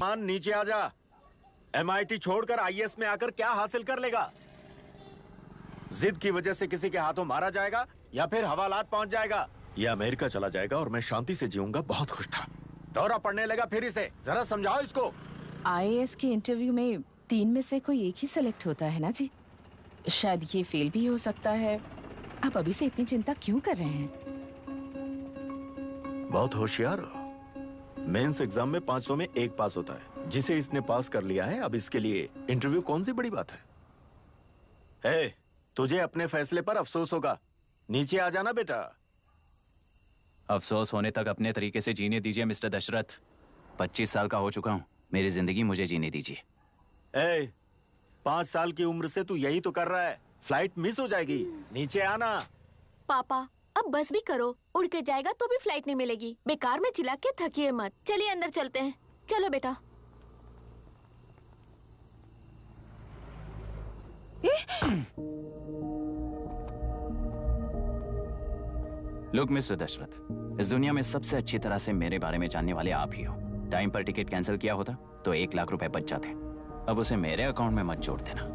मान नीचे आ जा। MIT छोड़कर IAS में आकर क्या हासिल कर लेगा? जिद की वजह से किसी के हाथों मारा जाएगा या फिर हवालात पहुंच जाएगा। ये अमेरिका चला जाएगा और मैं शांति से जीऊंगा। बहुत खुश था। दौरा पड़ने लगा फिर इसे। जरा समझाओ इसको। IAS के इंटरव्यू में 3 में से कोई एक ही सेलेक्ट होता है ना जी। शायद ये फेल भी हो सकता है। आप अभी से इतनी चिंता क्यों कर रहे हैं? बहुत होशियार हो। मेंस एग्जाम में 500 में 1 पास होता है, जिसे इसने पास कर लिया है। अब इसके लिए इंटरव्यू कौन सी बड़ी बात है? तुझे अपने फैसले पर अफसोस होगा। नीचे आ जाना बेटा। अफसोस होने तक अपने तरीके से जीने दीजिए मिस्टर दशरथ। 25 साल का हो चुका हूँ। मेरी जिंदगी मुझे जीने दीजिए। 5 साल की उम्र से तू यही तो कर रहा है। फ्लाइट मिस हो जाएगी। नीचे आना। पापा अब बस भी करो। उड़ के जाएगा तो भी फ्लाइट नहीं मिलेगी। बेकार में चिल्ला के थकिए मत। चलिए अंदर चलते हैं। चलो बेटा। लुक मिस्टर दशरथ, इस दुनिया में सबसे अच्छी तरह से मेरे बारे में जानने वाले आप ही हो। टाइम पर टिकट कैंसिल किया होता तो 1 लाख रुपए बच जाते। अब उसे मेरे अकाउंट में मत जोड़ देना।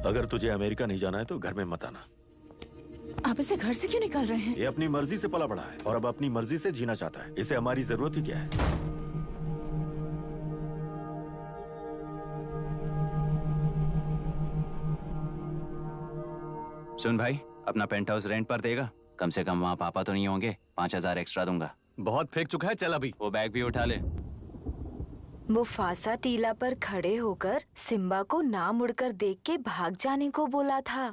अगर तुझे अमेरिका नहीं जाना है तो घर में मत आना। आप इसे घर से क्यों निकाल रहे हैं? ये अपनी मर्जी से पला बड़ा है और अब अपनी मर्जी से जीना चाहता है। इसे हमारी जरूरत ही क्या है? सुन भाई, अपना पेंट हाउस रेंट पर देगा? कम से कम वहाँ पापा तो नहीं होंगे। 5000 एक्स्ट्रा दूंगा। बहुत फेंक चुका है, चल अभी। वो बैग भी उठा ले। मुफासा टीला पर खड़े होकर सिम्बा को ना मुड़कर देख के भाग जाने को बोला था।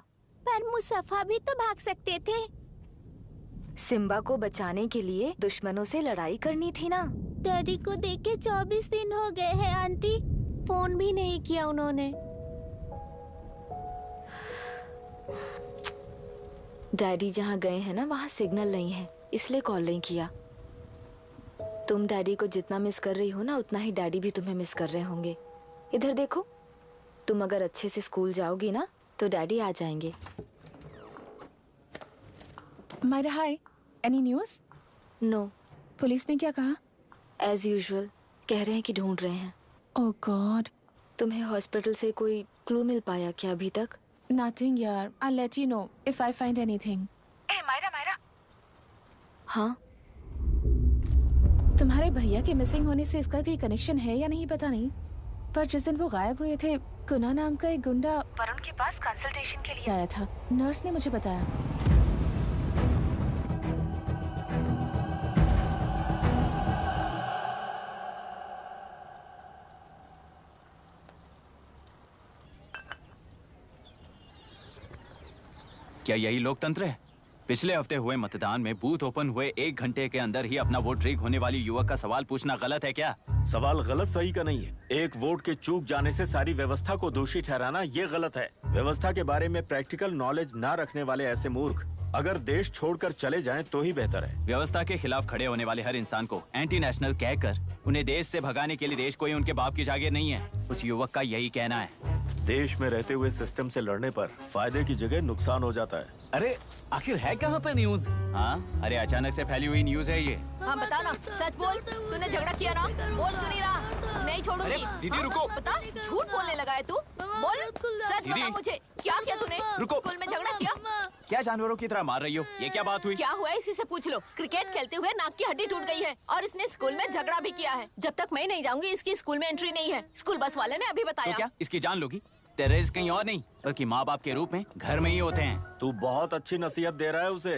पर मुसफा भी तो भाग सकते थे। सिम्बा को बचाने के लिए दुश्मनों से लड़ाई करनी थी ना। डैडी को देख के 24 दिन हो गए हैं आंटी। फोन भी नहीं किया उन्होंने। डैडी जहाँ गए हैं ना वहाँ सिग्नल नहीं है, इसलिए कॉल नहीं किया। तुम डैडी को जितना मिस कर रही हो ना उतना ही डैडी भी तुम्हें मिस कर रहे होंगे। इधर देखो, तुम अगर अच्छे से स्कूल जाओगी ना तो डैडी आ जाएंगे। मायरा हाय, एनी न्यूज़? नो। पुलिस ने क्या कहा? एज यूजुअल कह रहे हैं कि ढूंढ रहे हैं। ओह गॉड। तुम्हें हॉस्पिटल से कोई क्लू मिल पाया क्या अभी तक? नथिंग यार, I'll let you know if I find anything. Myra. हाँ? तुम्हारे भैया के मिसिंग होने से इसका कोई कनेक्शन है या नहीं पता नहीं, पर जिस दिन वो गायब हुए थे कुना नाम का एक गुंडा वरुण के पास कंसल्टेशन के लिए आया था। नर्स ने मुझे बताया। क्या यही लोकतंत्र है? पिछले हफ्ते हुए मतदान में बूथ ओपन हुए 1 घंटे के अंदर ही अपना वोट रीक होने वाली युवक का सवाल पूछना गलत है क्या? सवाल गलत सही का नहीं है। एक वोट के चूक जाने से सारी व्यवस्था को दोषी ठहराना ये गलत है। व्यवस्था के बारे में प्रैक्टिकल नॉलेज ना रखने वाले ऐसे मूर्ख अगर देश छोड़कर चले जाएं तो ही बेहतर है। व्यवस्था के खिलाफ खड़े होने वाले हर इंसान को एंटी नेशनल कहकर उन्हें देश से भगाने के लिए देश कोई उनके बाप की जागीर नहीं है। उस युवक का यही कहना है। देश में रहते हुए सिस्टम से लड़ने पर फायदे की जगह नुकसान हो जाता है। अरे आखिर है कहाँ पे न्यूज? हाँ, अरे अचानक से फैली हुई न्यूज है ये। हाँ बता ना, सच बोल। तूने झगड़ा किया ना? बोल क्यों नहीं रहा? नहीं छोड़ूंगी। दीदी रुको। बता, झूठ बोलने लगा है तू। बोल, सच बता मुझे, क्या किया तूने? रुको। स्कूल में झगड़ा किया? क्या जानवरों की तरह मार रही हो? ये क्या बात हुई? क्या हुआ है इसी से पूछ लो। क्रिकेट खेलते हुए नाक की हड्डी टूट गई है और इसने स्कूल में झगड़ा भी किया है। जब तक मैं नहीं जाऊंगी इसकी स्कूल में एंट्री नहीं है। स्कूल बस वाले ने अभी बताया। तो क्या इसकी जान लोगी? टेररिस्ट कहीं और नहीं बल्कि माँ बाप के रूप में घर में ही होते हैं। तू बहुत अच्छी नसीहत दे रहा है उसे।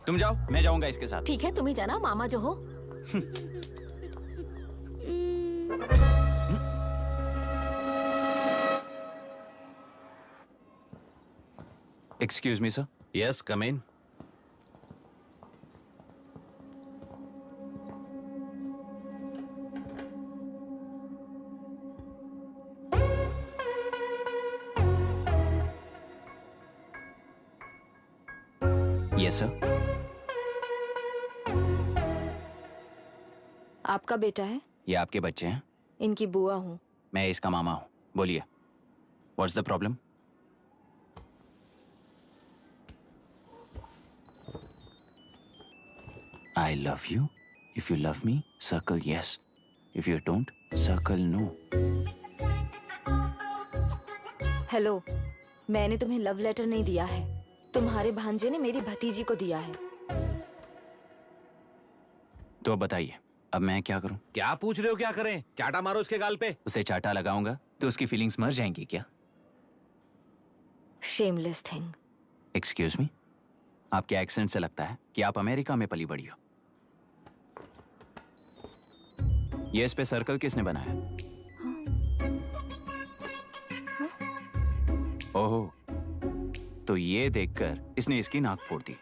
तुम जाओ, मैं जाऊंगा इसके साथ। ठीक है, तुम ही जाना, मामा जो हो। Excuse me sir. Yes, come in. Yes sir. आपका बेटा है? ये आपके बच्चे हैं? इनकी बुआ हूँ। मैं इसका मामा हूँ। बोलिए, what's the problem? I love you. If you love me, circle yes. If you don't, circle no. Hello, मैंने तुम्हें लव लेटर नहीं दिया है। तुम्हारे भांजे ने मेरी भतीजी को दिया है। तो अब बताइए, अब मैं क्या करूं? क्या पूछ रहे हो? क्या करें? चाटा मारो उसके गाल पे। उसे चाटा लगाऊंगा तो उसकी फीलिंग्स मर जाएंगी क्या? Shameless thing. एक्सक्यूज मी, आपके एक्सेंट से लगता है कि आप अमेरिका में पली बड़ी हो। ये इस पे सर्कल किसने बनाया? ओहो, तो ये देखकर इसने इसकी नाक फोड़ दी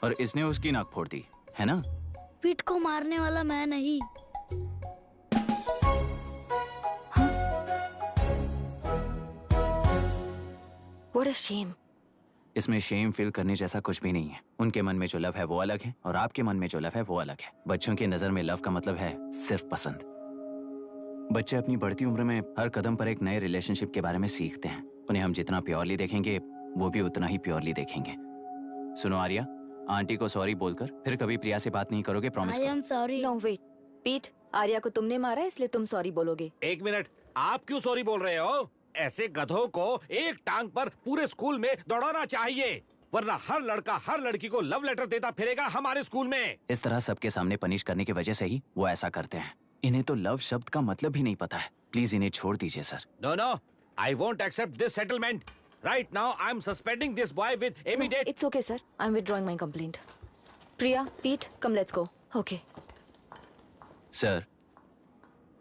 और इसने उसकी नाक फोड़ दी, है ना? पीठ को मारने वाला मैं नहीं। What a shame. इसमें शेम फील करने जैसा कुछ भी नहीं है। उनके मन में जो लव है वो अलग है और आपके मन में जो लव है वो अलग है। बच्चों की नजर में लव का मतलब है सिर्फ पसंद। बच्चे अपनी बढ़ती उम्र में हर कदम पर एक नए रिलेशनशिप के बारे में सीखते हैं। उन्हें हम जितना प्योरली देखेंगे वो भी उतना ही प्योरली देखेंगे। सुनो आर्या, आंटी को सॉरी बोलकर फिर कभी प्रिया से बात नहीं करोगे, प्रॉमिस आई करो। Am sorry. No, wait. पीट, आर्या को तुमने मारा इसलिए तुम सॉरी बोलोगे। एक मिनट, आप क्यों सॉरी बोल रहे हो? ऐसे गधों को एक टांग पर पूरे स्कूल में दौड़ाना चाहिए, वरना हर लड़का हर लड़की को लव लेटर देता फिरेगा हमारे स्कूल में। इस तरह सबके सामने पनिश करने की वजह से ही वो ऐसा करते हैं। इन्हें तो लव शब्द का मतलब भी नहीं पता है। प्लीज इन्हें छोड़ दीजिए sir. No no, I won't accept this settlement. Right now I am suspending this boy with immediate. It's okay, sir. I'm withdrawing my complaint. Priya, Pete, come let's go. Okay. Sir,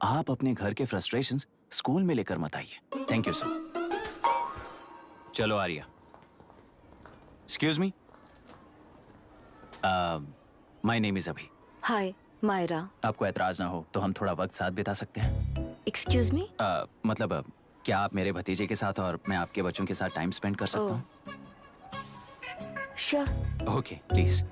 आप अपने घर के frustrations school में लेकर मत आइए। Thank you sir. चलो Arya. Excuse me, my name is Abhi. Hi, Myra. आपको एतराज ना हो तो हम थोड़ा वक्त साथ बिता सकते हैं? Excuse me? मतलब क्या आप मेरे भतीजे के साथ और मैं आपके बच्चों के साथ टाइम स्पेंड कर सकता हूँ? Sure. Okay, please.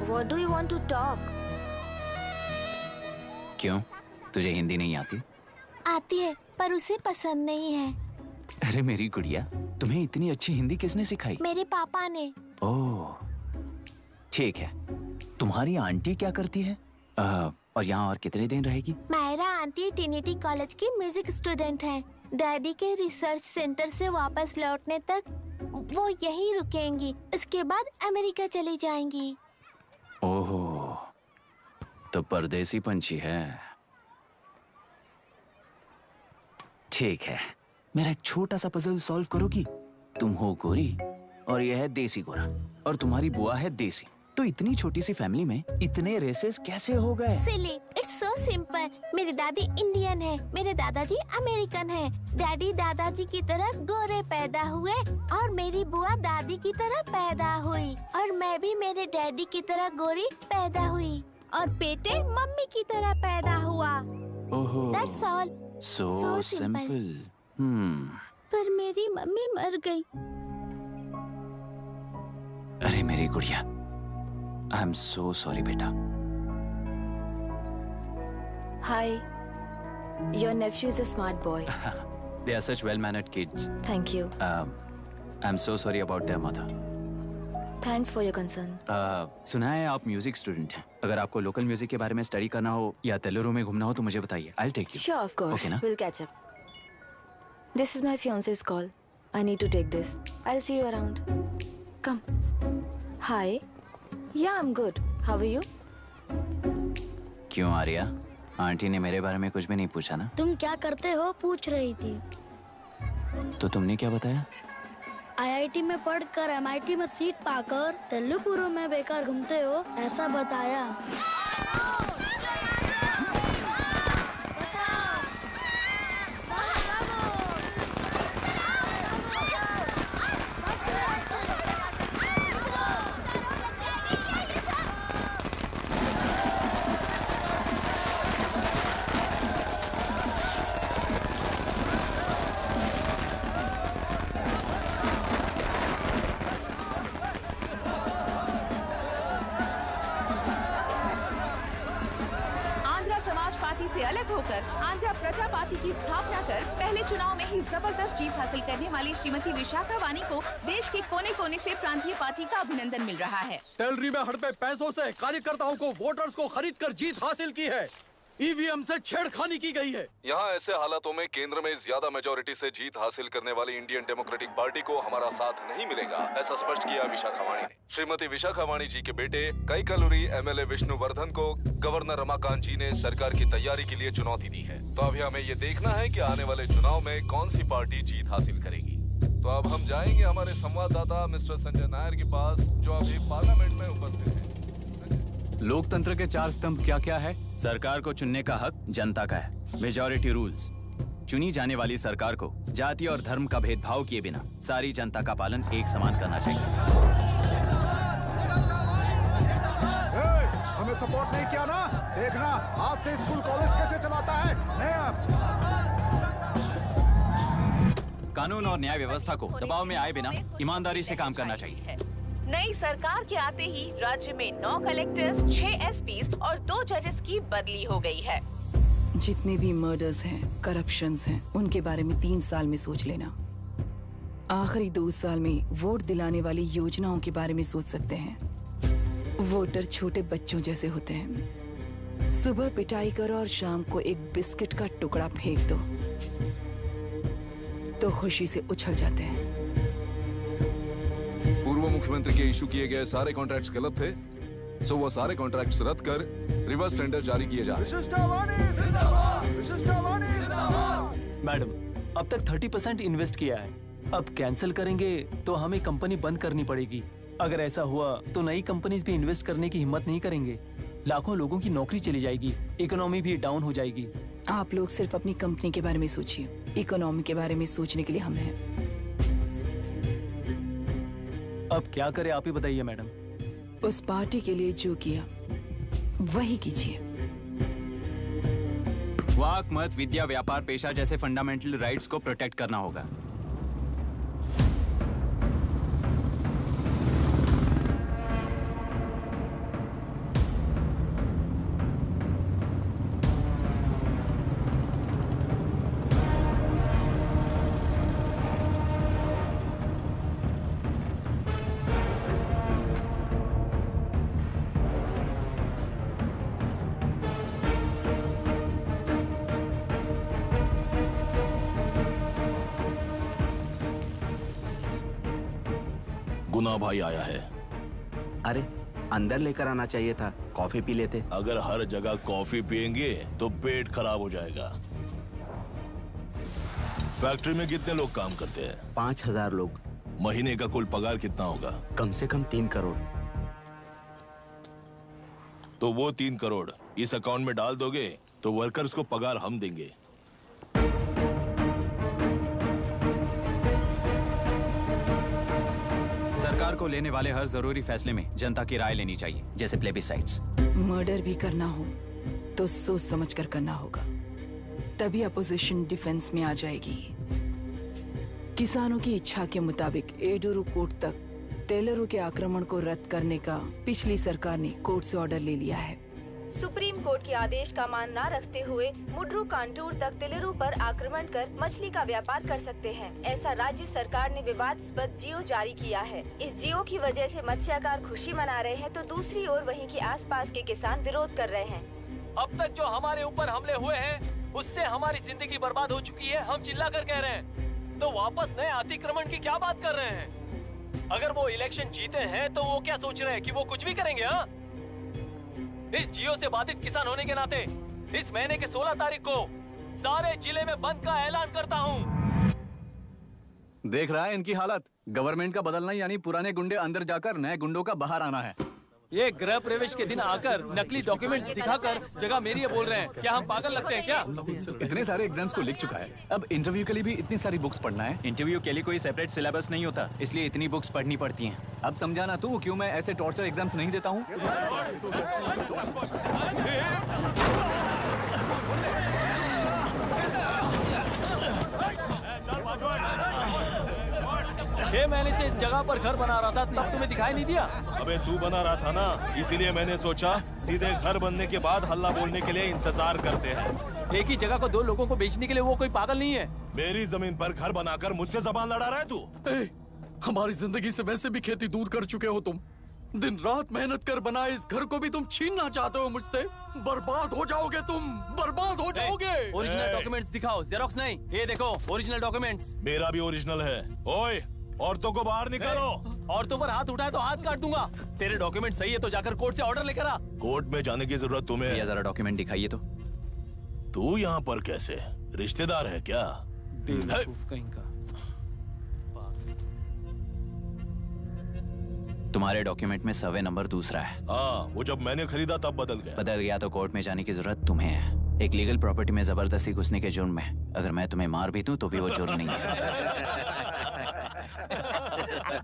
What do you want to talk? क्यों, तुझे हिंदी नहीं आती? आती है पर उसे पसंद नहीं है। अरे मेरी गुड़िया, तुम्हें इतनी अच्छी हिंदी किसने सिखाई? मेरे पापा ने। ओह, ठीक है। तुम्हारी आंटी क्या करती है? और यहाँ और कितने दिन रहेगी? मायरा आंटी ट्रिनिटी कॉलेज की म्यूजिक स्टूडेंट हैं। डैडी के रिसर्च सेंटर से वापस लौटने तक वो यहीं रुकेंगी। इसके बाद अमेरिका चली जाएंगी। ओहो, तो परदेसी पंछी है। ठीक है, मेरा एक छोटा सा पजल सॉल्व करोगी? तुम हो गोरी और यह है देसी गोरा और तुम्हारी बुआ है देसी। तो इतनी छोटी सी फैमिली में इतने रेसेस कैसे हो गए? सिली, इट्स सो सिंपल। मेरी दादी इंडियन है, मेरे दादाजी अमेरिकन है। डैडी दादाजी की तरह गोरे पैदा हुए और मेरी बुआ दादी की तरह पैदा हुई और मैं भी मेरे डैडी की तरह गोरी पैदा हुई और बेटे मम्मी की तरह पैदा हुआ। ओहो, that's all. So so simple. पर मेरी मम्मी मर गई। अरे मेरी गुड़िया, आई एम सो सॉरी बेटा। Hi. Your nephew is a smart boy. They are such well-mannered kids. Thank you. I'm so sorry about their mother. Thanks for your concern. सुना है आप म्यूजिक स्टूडेंट हैं। अगर आपको लोकल म्यूजिक के बारे में स्टडी करना हो या तेलुरु में घूमना हो तो मुझे बताइए। I'll take you. Sure, of course. Okay, ना? We'll catch up. This is my fiance's call. I need to take this. I'll see you around. Come. Hi. Yeah, I'm good. How are you? क्यों Arya, aunty ने मेरे बारे में कुछ भी नहीं पूछा ना? तुम क्या करते हो पूछ रही थी। तो तुमने क्या बताया? आईआईटी में पढ़कर एमआईटी में सीट पाकर तेलुगुरु में बेकार घूमते हो ऐसा बताया। प्रांतीय प्रजा पार्टी की स्थापना कर पहले चुनाव में ही जबरदस्त जीत हासिल करने वाली श्रीमती विशाखा वानी को देश के कोने कोने से प्रांतीय पार्टी का अभिनंदन मिल रहा है। टेलरी में हड़पे पैसों से कार्यकर्ताओं को वोटर्स को खरीद कर जीत हासिल की है। ईवीएम से छेड़खानी की गई है। यहाँ ऐसे हालातों में केंद्र में ज्यादा मेजोरिटी से जीत हासिल करने वाली इंडियन डेमोक्रेटिक पार्टी को हमारा साथ नहीं मिलेगा, ऐसा स्पष्ट किया विशाखा वाणी ने। श्रीमती विशाखा वाणी जी के बेटे कैकलुरी एमएलए विष्णुवर्धन को गवर्नर रमाकांत जी ने सरकार की तैयारी के लिए चुनौती दी है। तो अभी हमें ये देखना है कि आने वाले चुनाव में कौन सी पार्टी जीत हासिल करेगी। तो अब हम जाएंगे हमारे संवाददाता मिस्टर संजय नायर के पास, जो अभी पार्लियामेंट में उपस्थित है। लोकतंत्र के 4 स्तंभ क्या क्या है? सरकार को चुनने का हक जनता का है, मेजॉरिटी रूल्स। चुनी जाने वाली सरकार को जाति और धर्म का भेदभाव किए बिना सारी जनता का पालन एक समान करना चाहिए। हमें सपोर्ट नहीं किया ना, देखना आज से स्कूल कॉलेज कैसे चलाता है। कानून और न्याय व्यवस्था को दबाव में आए बिना ईमानदारी से काम करना चाहिए। नई सरकार के आते ही राज्य में 9 कलेक्टर्स, 6 एसपीज और 2 जजेस की बदली हो गई है। जितने भी मर्डर्स हैं, करप्शंस हैं, उनके बारे में 3 साल में सोच लेना। आखिरी 2 साल में वोट दिलाने वाली योजनाओं के बारे में सोच सकते हैं। वोटर छोटे बच्चों जैसे होते हैं। सुबह पिटाई करो और शाम को एक बिस्किट का टुकड़ा फेंक दो तो खुशी से उछल जाते हैं। पूर्व मुख्यमंत्री के इशू किए गए सारे कॉन्ट्रैक्ट्स गलत थे, सो वो सारे कॉन्ट्रैक्ट्स रद्द कर रिवर्स टेंडर जारी किए जा रहे हैं। मैडम, अब तक 30% इन्वेस्ट किया है, अब कैंसिल करेंगे तो हमें कंपनी बंद करनी पड़ेगी। अगर ऐसा हुआ तो नई कंपनीज भी इन्वेस्ट करने की हिम्मत नहीं करेंगे। लाखों लोगों की नौकरी चली जाएगी, इकोनॉमी भी डाउन हो जाएगी। आप लोग सिर्फ अपनी कंपनी के बारे में सोचिए, इकोनॉमी के बारे में सोचने के लिए हम हैं। अब क्या करें आप ही बताइए मैडम। उस पार्टी के लिए जो किया वही कीजिए। वाक, मत, विद्या, व्यापार, पेशा जैसे फंडामेंटल राइट्स को प्रोटेक्ट करना होगा। गुना भाई आया है। अरे अंदर लेकर आना चाहिए था, कॉफी पी लेते। अगर हर जगह कॉफी पियेंगे तो पेट खराब हो जाएगा। फैक्ट्री में कितने लोग काम करते हैं? 5000 लोग। महीने का कुल पगार कितना होगा? कम से कम 3 करोड़। तो वो 3 करोड़ इस अकाउंट में डाल दोगे तो वर्कर्स को पगार हम देंगे। सरकार को लेने वाले हर जरूरी फैसले में जनता की राय लेनी चाहिए, जैसे प्लेबिसाइट्स। मर्डर भी करना हो तो सोच समझ कर करना होगा, तभी अपोजिशन डिफेंस में आ जाएगी। किसानों की इच्छा के मुताबिक एडोरू कोर्ट तक टेलरों के आक्रमण को रद्द करने का पिछली सरकार ने कोर्ट से ऑर्डर ले लिया है। सुप्रीम कोर्ट के आदेश का मान न रखते हुए मुड्रू कांटूर तक टेलरों पर आक्रमण कर मछली का व्यापार कर सकते हैं, ऐसा राज्य सरकार ने विवादास्पद जियो जारी किया है। इस जियो की वजह से मत्स्यकार खुशी मना रहे हैं तो दूसरी ओर वहीं के आसपास के किसान विरोध कर रहे हैं। अब तक जो हमारे ऊपर हमले हुए हैं उससे हमारी जिंदगी बर्बाद हो चुकी है, हम चिल्ला कर कह रहे हैं, तो वापस नए अतिक्रमण की क्या बात कर रहे हैं? अगर वो इलेक्शन जीते हैं तो वो क्या सोच रहे हैं कि वो कुछ भी करेंगे? हाँ, इस जियो से बाधित किसान होने के नाते इस महीने के 16 तारीख को सारे जिले में बंद का ऐलान करता हूँ। देख रहा है इनकी हालत। गवर्नमेंट का बदलना यानी पुराने गुंडे अंदर जाकर नए गुंडों का बाहर आना है। ये गृह प्रवेश के दिन आकर नकली डॉक्यूमेंट्स दिखाकर जगह मेरी है बोल रहे हैं। क्या हम पागल लगते हैं क्या? इतने सारे एग्जाम्स को लिख चुका है, अब इंटरव्यू के लिए भी इतनी सारी बुक्स पढ़ना है। इंटरव्यू के लिए कोई सेपरेट सिलेबस नहीं होता, इसलिए इतनी बुक्स पढ़नी पड़ती हैं। अब समझाना तू क्यों मैं ऐसे टॉर्चर एग्जाम्स नहीं देता हूँ। 6 महीने से इस जगह पर घर बना रहा था, तब तुम्हें दिखाई नहीं दिया? अबे तू बना रहा था ना, इसीलिए मैंने सोचा सीधे घर बनने के बाद हल्ला बोलने के लिए इंतजार करते हैं। एक ही जगह को दो लोगों को बेचने के लिए वो कोई पागल नहीं है। मेरी जमीन पर घर बनाकर मुझसे जबान लड़ा रहा है तू। हमारी जिंदगी से वैसे भी खेती दूर कर चुके हो तुम। दिन रात मेहनत कर बनाए इस घर को भी तुम छीनना चाहते हो मुझसे। बर्बाद हो जाओगे तुम, बर्बाद हो जाओगे। ओरिजिनल डॉक्यूमेंट्स दिखाओ, जेरोक्स नहीं। ये देखो ओरिजिनल डॉक्यूमेंट्स। मेरा भी ओरिजिनल है। ओए, औरतों को बाहर निकालो। औरतों पर हाथ उठाए तो हाथ काट दूंगा। तेरे डॉक्यूमेंट सही है तो जाकर कोर्ट से ऑर्डर लेकर आ। कोर्ट में जाने की जरूरत तुम्हें है। जरा डॉक्यूमेंट दिखाइए तो। तू यहाँ पर कैसे? रिश्तेदार है क्या? बेवकूफ कहीं का। तुम्हारे डॉक्यूमेंट में सर्वे नंबर दूसरा है। हाँ, वो जब मैंने खरीदा तब बदल गया। बदल गया तो कोर्ट में जाने की जरूरत तुम्हें है। एक लीगल प्रॉपर्टी में जबरदस्ती घुसने के जुर्म में अगर मैं तुम्हें मार भी दूं तो भी वो जुर्म नहीं है।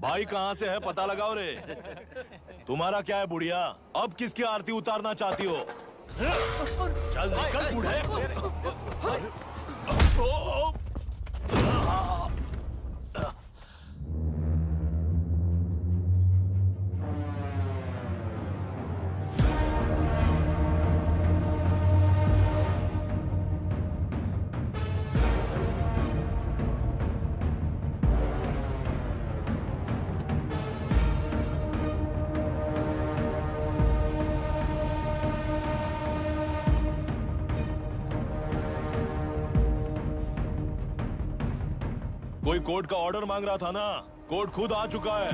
भाई कहाँ से है पता लगाओ रे। तुम्हारा क्या है बुढ़िया? अब किसकी आरती उतारना चाहती हो? चल निकल बूढ़े। कोई कोर्ट का ऑर्डर मांग रहा था ना? कोर्ट खुद आ चुका है।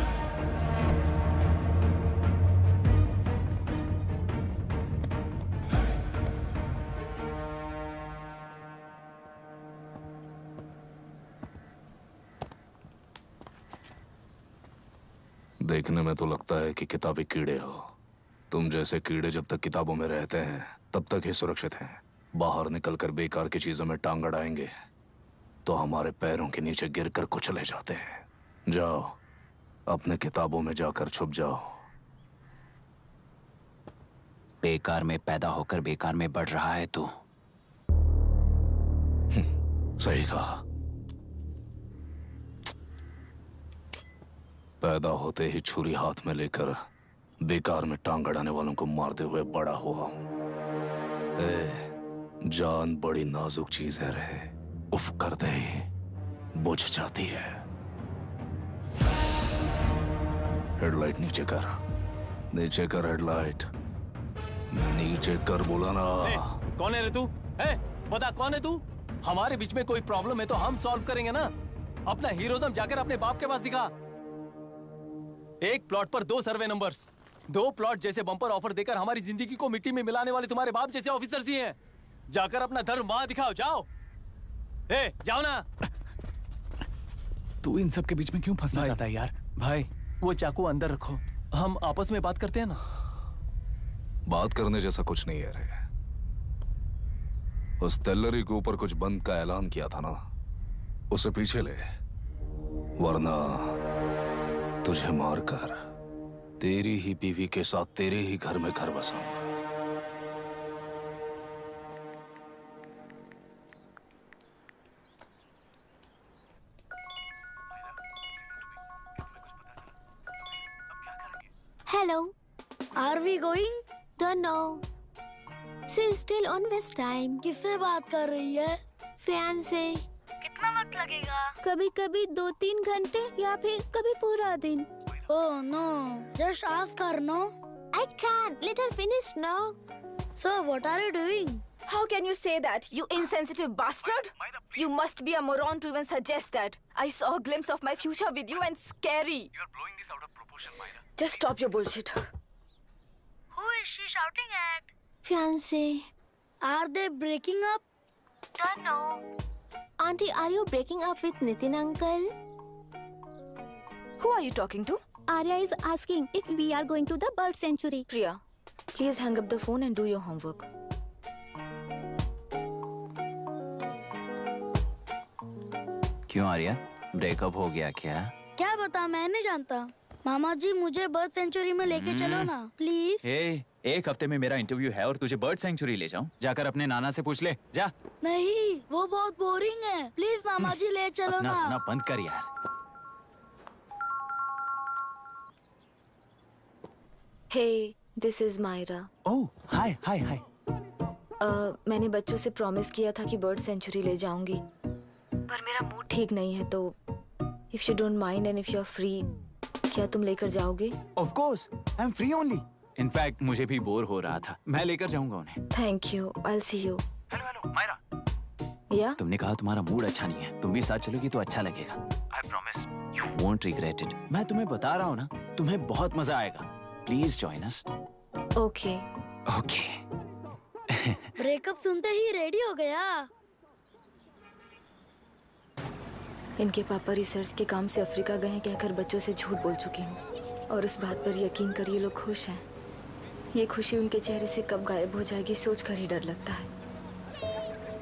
देखने में तो लगता है कि किताबी कीड़े हो। तुम जैसे कीड़े जब तक किताबों में रहते हैं तब तक ही सुरक्षित हैं। बाहर निकलकर बेकार की चीजों में टांग अड़ाएंगे तो हमारे पैरों के नीचे गिरकर कुचले जाते हैं। जाओ, अपने किताबों में जाकर छुप जाओ। बेकार में पैदा होकर बेकार में बढ़ रहा है तू। सही कहा। पैदा होते ही छुरी हाथ में लेकर बेकार में टांग अड़ाने वालों को मारते हुए बड़ा हुआ हूं। जान बड़ी नाजुक चीज है रे। उफ करते ही बुझ जाती है। हेडलाइट नीचे कर, नीचे कर हेडलाइट, नीचे कर बोला ना। कौन है रे तू? बता कौन है तू? हमारे बीच में कोई प्रॉब्लम है तो हम सॉल्व करेंगे ना। अपना हीरोइज्म जाकर अपने बाप के पास दिखा। एक प्लॉट पर 2 सर्वे नंबर्स, 2 प्लॉट जैसे बम्पर ऑफर देकर हमारी जिंदगी को मिट्टी में मिलाने वाले तुम्हारे बाप जैसे ऑफिसर्स ही हैं। जाकर अपना धर्म वहां दिखाओ, जाओ। जाओ ना। तू इन सब के बीच में क्यों फंसना चाहता है यार? भाई वो चाकू अंदर रखो, हम आपस में बात करते हैं ना। बात करने जैसा कुछ नहीं है रे। उस तेलरी के ऊपर कुछ बंद का ऐलान किया था ना, उसे पीछे ले, वरना तुझे मारकर तेरी ही बीवी के साथ तेरे ही घर में घर बसाऊंगा। Hello. Are we going? Don't know. She's still on West time. किससे बात कर रही है? फैन से। कितना वक्त लगेगा? कभी कभी 2-3 घंटे या फिर कभी पूरा दिन। Oh no, just ask her, no? I can't. Let her finish now. So what are you doing? How can you say that, you insensitive bastard? You must be a moron to even suggest that. I saw a glimpse of my future with you and scary. You're blowing this out of proportion, Myra. Just stop your bullshit. Who is she shouting at? Fiancé. Are they breaking up? Don't know. Auntie, are you breaking up with Nitin uncle? Who are you talking to? Arya is asking if we are going to the bird sanctuary. Priya, please hang up the phone and do your homework. क्यों Arya, breakup हो गया क्या? क्या बता, मैं नहीं जानता। मामा जी मुझे बर्ड सेंचुरी में लेके चलो ना प्लीज। एक हफ्ते में मेरा इंटरव्यू है और तुझे बर्ड सेंचुरी ले जाऊं? जाकर अपने नाना से पूछ ले, जा। नहीं, वो बहुत बोरिंग है। प्लीज मामा जी ले चलो ना। अपना बंद कर यार। Hey, this is Myra. Oh, hi. मैंने बच्चों से प्रॉमिस किया था कि बर्ड सेंचुरी ले जाऊंगी, पर मेरा मूड ठीक नहीं है, तो if you don't mind and if you are free, क्या तुम लेकर जाओगे? Of course, I am free only. In fact मुझे भी बोर हो रहा था, मैं लेकर जाऊंगा उन्हें। Thank you, I will see you. Hello Myra. या तुमने कहा तुम्हारा मूड अच्छा नहीं है, तुम भी साथ चलोगी तो अच्छा लगेगा। I promise you won't regret it. मैं तुम्हें बता रहा हूँ ना, तुम्हें बहुत मजा आएगा। Please join us. Okay okay. Breakup सुनते ही रेडी हो गया। इनके पापा रिसर्च के काम से अफ्रीका गए हैं कहकर बच्चों से झूठ बोल चुकी हूँ, और उस बात पर यकीन कर ये लोग खुश हैं। ये खुशी उनके चेहरे से कब गायब हो जाएगी सोचकर ही डर लगता है।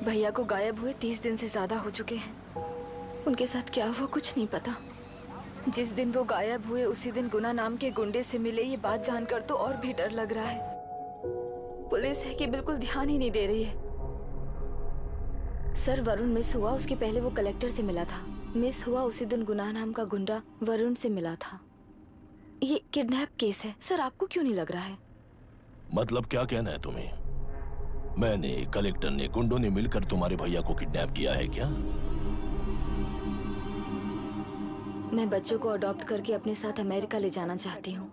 भैया को गायब हुए 30 दिन से ज्यादा हो चुके हैं। उनके साथ क्या हुआ कुछ नहीं पता। जिस दिन वो गायब हुए उसी दिन गुना नाम के गुंडे से मिले, ये बात जानकर तो और भी डर लग रहा है। पुलिस है कि बिल्कुल ध्यान ही नहीं दे रही है। सर, वरुण मिस हुआ उसके पहले वो कलेक्टर से मिला था। मिस हुआ उसी दिन गुनाह नाम का गुंडा वरुण से मिला था। ये किडनैप केस है। सर, आपको क्यों नहीं लग रहा है? मतलब क्या कहना है तुम्हें? मैंने, कलेक्टर ने, गुंडों ने मिलकर तुम्हारे भैया को किडनैप किया है क्या? मैं बच्चों को अडॉप्ट करके अपने साथ अमेरिका ले जाना चाहती हूँ।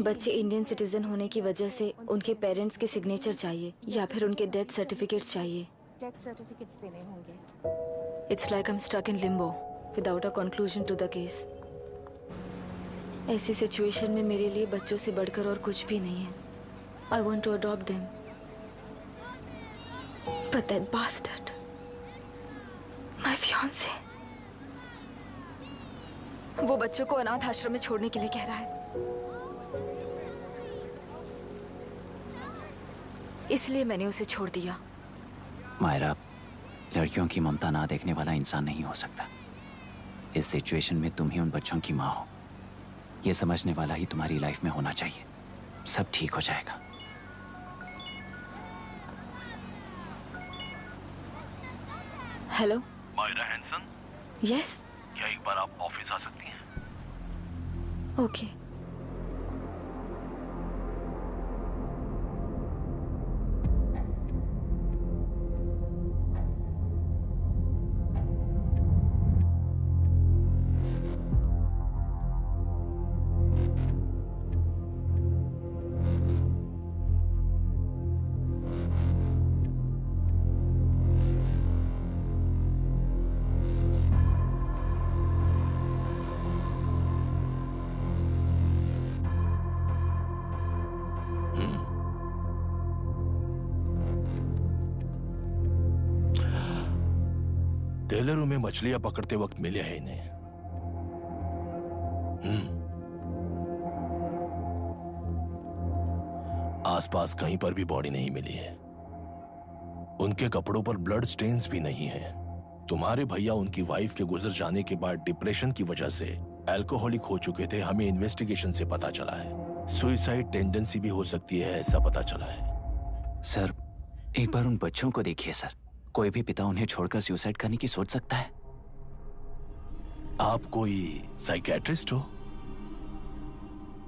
बच्चे इंडियन सिटीजन होने की वजह से उनके पेरेंट्स के सिग्नेचर चाहिए या फिर उनके डेथ सर्टिफिकेट्स चाहिए। डेथ सर्टिफिकेट्स देने होंगे। It's like I'm stuck in limbo without a conclusion to the case. ऐसी सिचुएशन में मेरे लिए बच्चों से बढ़कर और कुछ भी नहीं है। I want to adopt them. But that bastard, my fiancé, वो बच्चों को अनाथ आश्रम में छोड़ने के लिए कह रहा है। इसलिए मैंने उसे छोड़ दिया। मायरा, लड़कियों की ममता ना देखने वाला इंसान नहीं हो सकता। इस सिचुएशन में तुम ही उन बच्चों की माँ हो। ये समझने वाला ही तुम्हारी लाइफ में होना चाहिए। सब ठीक हो जाएगा। Hello Myra Hanson. यस। क्या एक बार आप ऑफिस आ सकती हैं? ओके। टेलरों में मछलियां पकड़ते वक्त मिले हैं इन्हें। आसपास कहीं पर भी बॉडी नहीं मिली है। उनके कपड़ों पर ब्लड स्टेन्स भी नहीं है। तुम्हारे भैया उनकी वाइफ के गुजर जाने के बाद डिप्रेशन की वजह से अल्कोहलिक हो चुके थे। हमें इन्वेस्टिगेशन से पता चला है सुसाइड टेंडेंसी भी हो सकती है, ऐसा पता चला है। सर, एक बार उन बच्चों को देखिए सर। कोई भी पिता उन्हें छोड़कर सुसाइड करने की सोच सकता है? आप कोई साइकियाट्रिस्ट हो?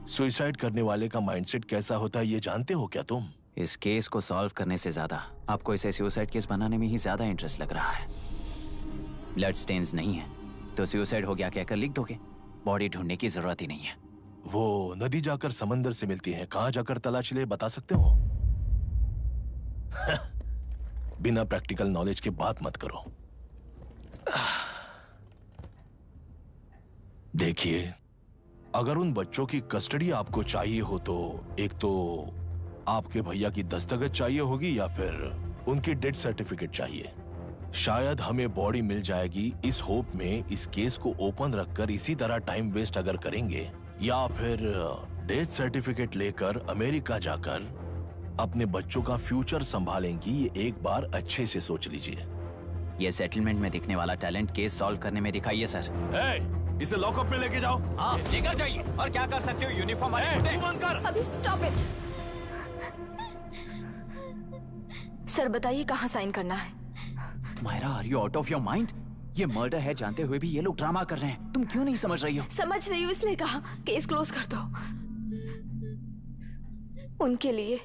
सुसाइड करने वाले का माइंडसेट कैसा होता है ये जानते हो क्या तुम? इस केस को सॉल्व करने से ज्यादा आपको इसे सुसाइड केस बनाने में ही ज्यादा इंटरेस्ट लग रहा है। ब्लड स्टेन्स नहीं है तो सुसाइड हो गया कहकर लिख दोगे। बॉडी ढूंढने की जरूरत ही नहीं है। वो नदी जाकर समंदर से मिलती है, कहां जाकर तलाश ले बता सकते हो? बिना प्रैक्टिकल नॉलेज के बात मत करो। देखिए, अगर उन बच्चों की कस्टडी आपको चाहिए हो तो एक तो आपके भैया की दस्तखत चाहिए होगी या फिर उनकी डेथ सर्टिफिकेट चाहिए। शायद हमें बॉडी मिल जाएगी इस होप में इस केस को ओपन रखकर इसी तरह टाइम वेस्ट अगर करेंगे, या फिर डेथ सर्टिफिकेट लेकर अमेरिका जाकर अपने बच्चों का फ्यूचर संभालेंगी। ये एक बार अच्छे से सोच लीजिए। ये सेटलमेंट में दिखने वाला टैलेंट केस सॉल्व करने में दिखाइए सर। इसे लॉकअप में लेके जाओ। हाँ, लेकर जाइए। और क्या कर सकते हो? यूनिफॉर्म बंद कर। अभी स्टॉप इट। सर बताइए कहाँ साइन करना है? Myra, are you out of your mind? ये मर्डर है जानते हुए भी ये लोग ड्रामा कर रहे हैं। तुम क्यों नहीं समझ रही हो? समझ रही हूँ, इसलिए कहा केस क्लोज कर दो। उनके लिए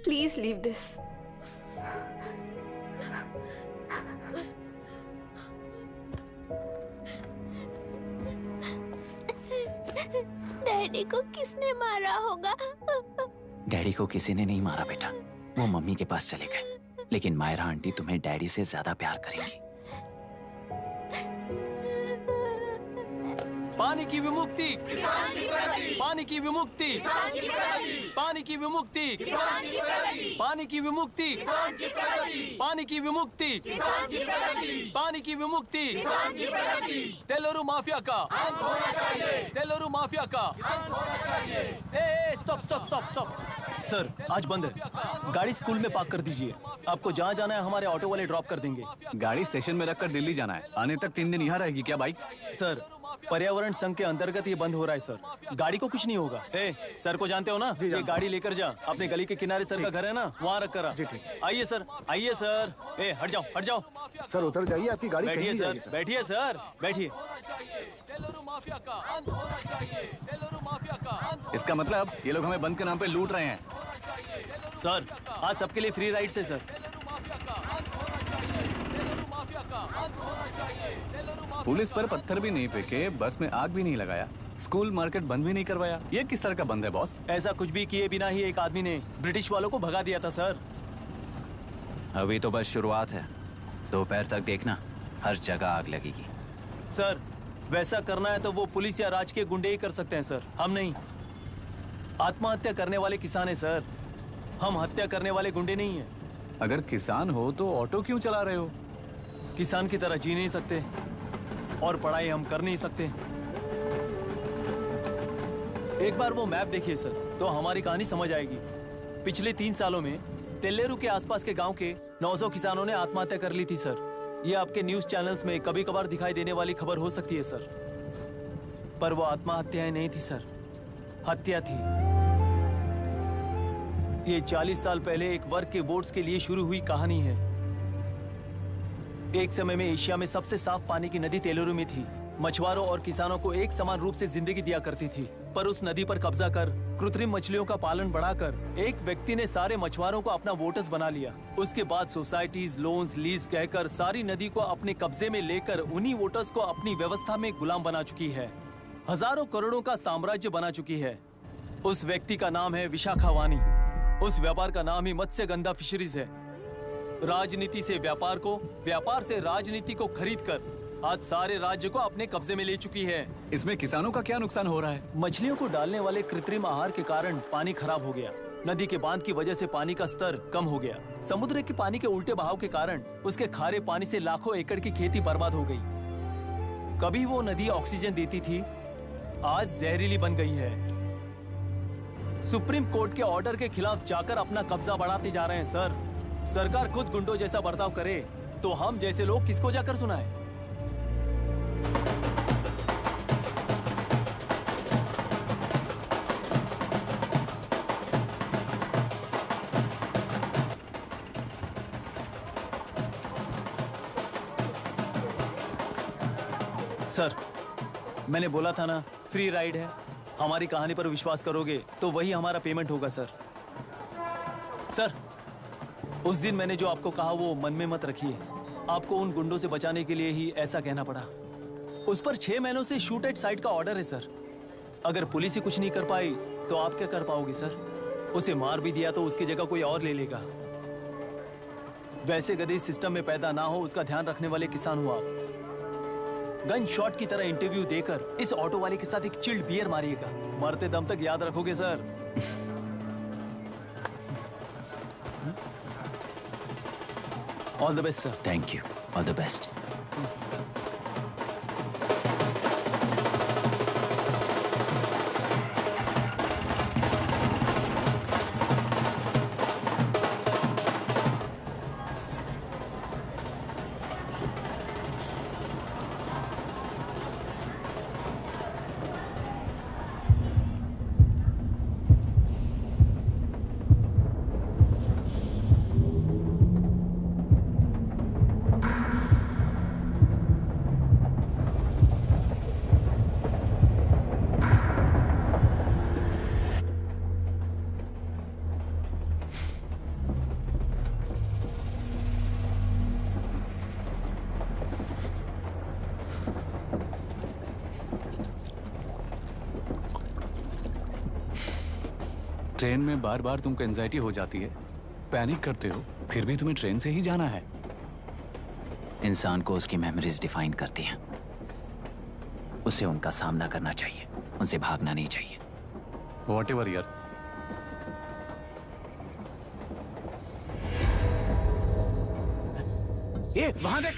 प्लीज लीव दिस। डैडी को किसने मारा होगा? डैडी को किसी ने नहीं मारा बेटा, वो मम्मी के पास चले गए। लेकिन मायरा आंटी तुम्हें डैडी से ज्यादा प्यार करेंगी। पानी की विमुक्ति, पानी की विमुक्ति, पानी की विमुक्ति, पानी की विमुक्ति, पानी की विमुक्ति, पानी की विमुक्ति, तेलुरु माफिया का, तेलुरु माफिया का। Stop stop stop stop. Sir आज बंद है, गाड़ी स्कूल में पार्क कर दीजिए। आपको जहाँ जाना है हमारे ऑटो वाले ड्रॉप कर देंगे। गाड़ी स्टेशन में रखकर दिल्ली जाना है, आने तक 3 दिन यहाँ रहेगी क्या बाइक? सर पर्यावरण संघ के अंतर्गत ये बंद हो रहा है सर, गाड़ी को कुछ नहीं होगा। सर को जानते हो ना, ये गाड़ी लेकर जा, अपने गली के किनारे सर का घर है ना, वहाँ रख कर आ। आइए सर, आइए सर। हट जाओ हट जाओ सर, उतर जाइए, आपकी गाड़ी कहीं बैठिए नहीं जाएगी, सर, बैठिए सर, बैठिए। इसका मतलब ये लोग हमें बंद के नाम पे लूट रहे हैं। सर आज सबके लिए फ्री राइड से सर। पुलिस पर पत्थर भी नहीं फेंके, बस में आग भी नहीं लगाया, स्कूल मार्केट बंद भी नहीं करवाया। ये किस तरह का बंद है बॉस? ऐसा कुछ भी किए बिना ही एक आदमी ने ब्रिटिश वालों को भगा दिया था सर। अभी तो बस शुरुआत है, दोपहर तक देखना हर जगह आग लगेगी। सर वैसा करना है तो वो पुलिस या राज के गुंडे ही कर सकते हैं सर, हम नहीं। आत्महत्या करने वाले किसान है सर, हम हत्या करने वाले गुंडे नहीं है। अगर किसान हो तो ऑटो क्यों चला रहे हो? किसान की तरह जी नहीं सकते और पढ़ाई हम कर नहीं सकते। एक बार वो मैप देखिए सर, तो हमारी कहानी समझ आएगी। पिछले 3 सालों में तेल्लेरू के आसपास के गांव के 900 किसानों ने आत्महत्या कर ली थी सर। ये आपके न्यूज चैनल्स में कभी कभार दिखाई देने वाली खबर हो सकती है सर, पर वो आत्महत्याएं नहीं थी सर, हत्या थी। ये 40 साल पहले एक वर्ग के वोट्स के लिए शुरू हुई कहानी है। एक समय में एशिया में सबसे साफ पानी की नदी तेलुरु में थी। मछुआरों और किसानों को एक समान रूप से जिंदगी दिया करती थी, पर उस नदी पर कब्जा कर कृत्रिम मछलियों का पालन बढ़ाकर एक व्यक्ति ने सारे मछुआरों को अपना वोटर्स बना लिया। उसके बाद सोसाइटीज, लोन्स, लीज कहकर सारी नदी को अपने कब्जे में लेकर उन्हीं वोटर्स को अपनी व्यवस्था में गुलाम बना चुकी है। हजारों करोड़ों का साम्राज्य बना चुकी है। उस व्यक्ति का नाम है विशाखावानी। उस व्यापार का नाम ही मत्स्यगंधा फिशरीज है। राजनीति से व्यापार को, व्यापार से राजनीति को खरीदकर आज सारे राज्य को अपने कब्जे में ले चुकी है। इसमें किसानों का क्या नुकसान हो रहा है? मछलियों को डालने वाले कृत्रिम आहार के कारण पानी खराब हो गया। नदी के बांध की वजह से पानी का स्तर कम हो गया। समुद्र के पानी के उल्टे बहाव के कारण उसके खारे पानी से लाखों एकड़ की खेती बर्बाद हो गई। कभी वो नदी ऑक्सीजन देती थी, आज जहरीली बन गई है। सुप्रीम कोर्ट के ऑर्डर के खिलाफ जाकर अपना कब्जा बढ़ाते जा रहे हैं सर। सरकार खुद गुंडों जैसा बर्ताव करे तो हम जैसे लोग किसको जाकर सुनाए? सर मैंने बोला था ना, फ्री राइड है। हमारी कहानी पर विश्वास करोगे तो वही हमारा पेमेंट होगा सर। सर उस दिन मैंने जो आपको कहा वो मन में मत रखिए। आपको उन गुंडों से बचाने के लिए ही ऐसा कहना पड़ा। उस पर 6 महीनों से शूट एट साइट का ऑर्डर है सर। अगर पुलिस ही कुछ नहीं कर पाई तो आप क्या कर पाओगे सर? उसे मार भी दिया तो उसकी जगह कोई और ले लेगा। वैसे गधे सिस्टम में पैदा ना हो उसका ध्यान रखने वाले किसान हो आप। गन शॉट की तरह इंटरव्यू देकर इस ऑटो वाले के साथ एक चिल्ड बियर मारिएगा। मरते दम तक याद रखोगे sir. All the best sir. Thank you, all the best. Train में बार बार तुमको एंजाइटी हो जाती है, पैनिक करते हो, फिर भी तुम्हें ट्रेन से ही जाना है। इंसान को उसकी मेमोरीज डिफाइन करती हैं। उसे उनका सामना करना चाहिए, उनसे भागना नहीं चाहिए। व्हाटएवर यार। ये वहां देख।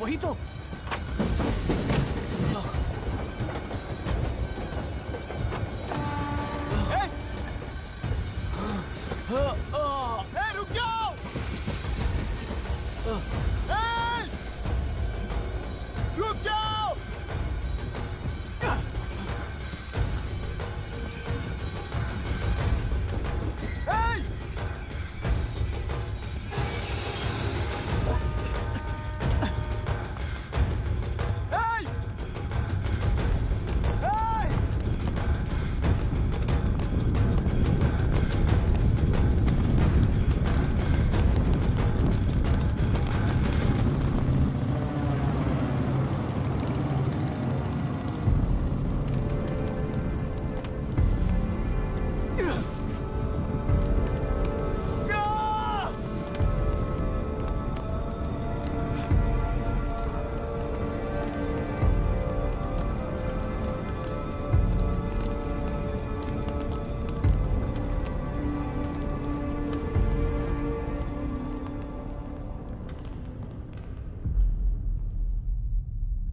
वही तो। रुक जाओ। रुक जाओ।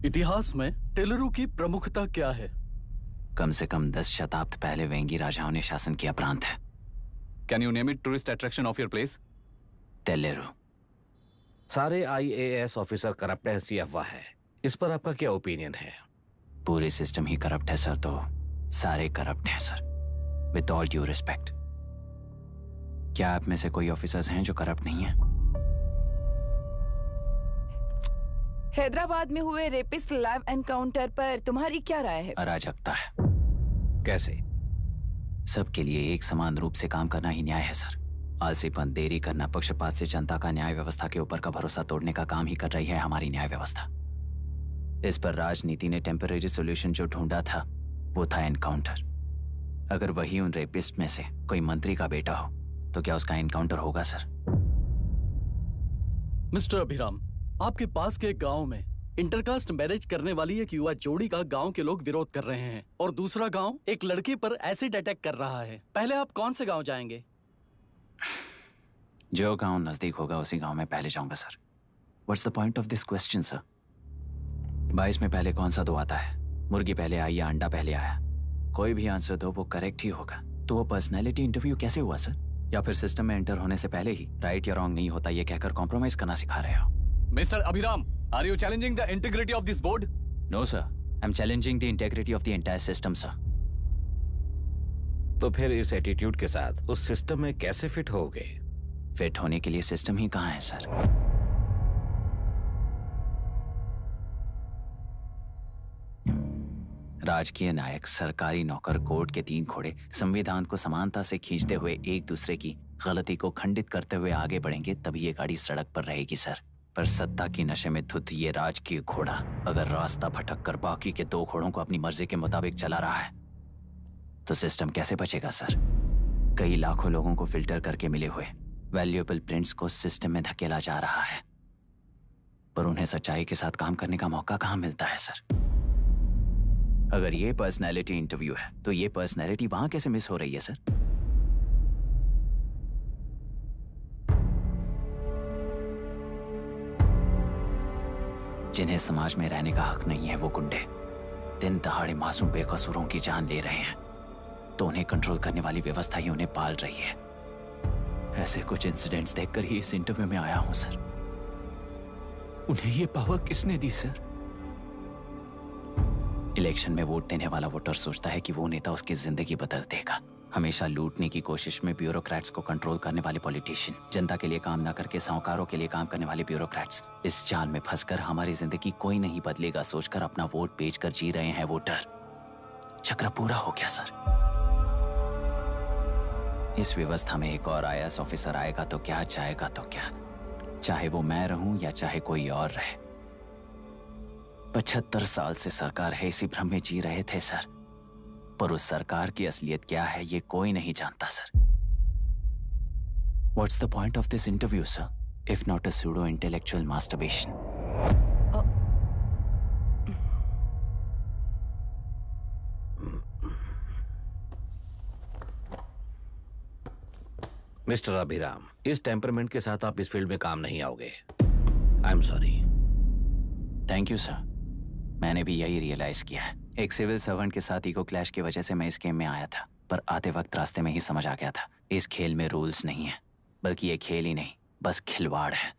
इतिहास में टेलरू की प्रमुखता क्या है? कम से कम 10 शताब्द पहले वेंगी राजाओं ने शासन किया प्रांत है। Can you name it tourist attraction of your place? टेलेरू। सारे IAS ऑफिसर करप्ट है, ऐसी अफवाह है। इस पर आपका क्या ओपिनियन है? पूरे सिस्टम ही करप्ट है सर, तो सारे करप्ट हैं sir, with all due respect. क्या आप में से कोई ऑफिसर्स हैं जो करप्ट नहीं है? हैदराबाद में हुए रेपिस्ट लाइव एनकाउंटर पर तुम्हारी क्या राय है? अराजकता है। कैसे? सबके लिए एक समान रूप से काम करना ही न्याय है सर। आलसीपन, देरी करना, पक्षपात से जनता का न्याय व्यवस्था के ऊपर का भरोसा तोड़ने का काम ही कर रही है हमारी न्याय व्यवस्था। इस पर राजनीति ने टेम्परेरी सोल्यूशन जो ढूंढा था वो था एनकाउंटर। अगर वही उन रेपिस्ट में से कोई मंत्री का बेटा हो तो क्या उसका एनकाउंटर होगा सर? मिस्टर अभिराम, आपके पास के गांव में इंटरकास्ट मैरिज करने वाली एक युवा जोड़ी का गांव के लोग विरोध कर रहे हैं और दूसरा गांव एक लड़के पर एसिड अटैक कर रहा है। पहले आप कौन से गांव जाएंगे? जो गांव नजदीक होगा उसी गांव में पहले जाऊंगा sir. What's the point of this question sir? 22 में पहले कौन सा दो आता है? मुर्गी पहले आई या अंडा पहले आया? कोई भी आंसर दो, वो करेक्ट ही होगा। तो वो पर्सनैलिटी इंटरव्यू कैसे हुआ सर? या फिर सिस्टम में एंटर होने से पहले ही राइट या रॉन्ग नहीं होता ये कहकर कॉम्प्रोमाइज करना सिखा रहे हो? Mr. Abhiram, are you challenging the integrity of this board? No, sir. I'm challenging the integrity of the entire system, sir. तो फिर इस एटीट्यूड के साथ उस सिस्टम में कैसे फिट होगे? फिट होने के लिए सिस्टम ही कहाँ है सर? राजकीय नायक, सरकारी नौकर, कोर्ट के 3 घोड़े संविधान को समानता से खींचते हुए एक दूसरे की गलती को खंडित करते हुए आगे बढ़ेंगे, तभी ये गाड़ी सड़क पर रहेगी सर। पर सत्ता की नशे में धुत ये राजकीय घोड़ा अगर रास्ता भटक कर बाकी के 2 घोड़ों को अपनी मर्जी के मुताबिक चला रहा है तो सिस्टम कैसे बचेगा सर? कई लाखों लोगों को फिल्टर करके मिले हुए वैल्यूएबल प्रिंट्स को सिस्टम में धकेला जा रहा है, पर उन्हें सच्चाई के साथ काम करने का मौका कहाँ मिलता है सर? अगर ये पर्सनैलिटी इंटरव्यू है तो ये पर्सनैलिटी वहां कैसे मिस हो रही है सर? जिन्हें समाज में रहने का हक नहीं है वो गुंडे दिन दहाड़े मासूम बेकसूरों की जान ले रहे हैं, तो उन्हें कंट्रोल करने वाली व्यवस्था ही उन्हें पाल रही है। ऐसे कुछ इंसिडेंट्स देखकर ही इस इंटरव्यू में आया हूं सर। उन्हें ये पावर किसने दी सर? इलेक्शन में वोट देने वाला वोटर सोचता है कि वो नेता उसकी जिंदगी बदल देगा, हमेशा लूटने की कोशिश में ब्यूरोक्रेट्स को कंट्रोल करने वाले पॉलिटिशियन, जनता के लिए काम न करके साहूकारों के लिए काम करने वाले ब्यूरोक्रेट्स, इस जाल में फंसकर हमारी जिंदगी कोई नहीं बदलेगा सोचकर अपना वोट बेचकर जी रहे हैं वोटर। चक्र पूरा हो गया सर। इस व्यवस्था में एक और IAS ऑफिसर आएगा तो क्या, जाएगा तो क्या, चाहे वो मैं रहूं या चाहे कोई और रहे। 75 साल से सरकार है इसी भ्रम में जी रहे थे सर, पर उस सरकार की असलियत क्या है ये कोई नहीं जानता sir. What's the point of this interview, sir, if not a pseudo-intellectual masturbation? Mister Abhiram, इस टेम्परमेंट के साथ आप इस फील्ड में काम नहीं आओगे। आई am sorry. Thank you sir. मैंने भी यही रियलाइज किया है। एक सिविल सर्वेंट के साथ ईगो क्लैश की वजह से मैं इस गेम में आया था, पर आते वक्त रास्ते में ही समझ आ गया था इस खेल में रूल्स नहीं है, बल्कि ये खेल ही नहीं बस खिलवाड़ है।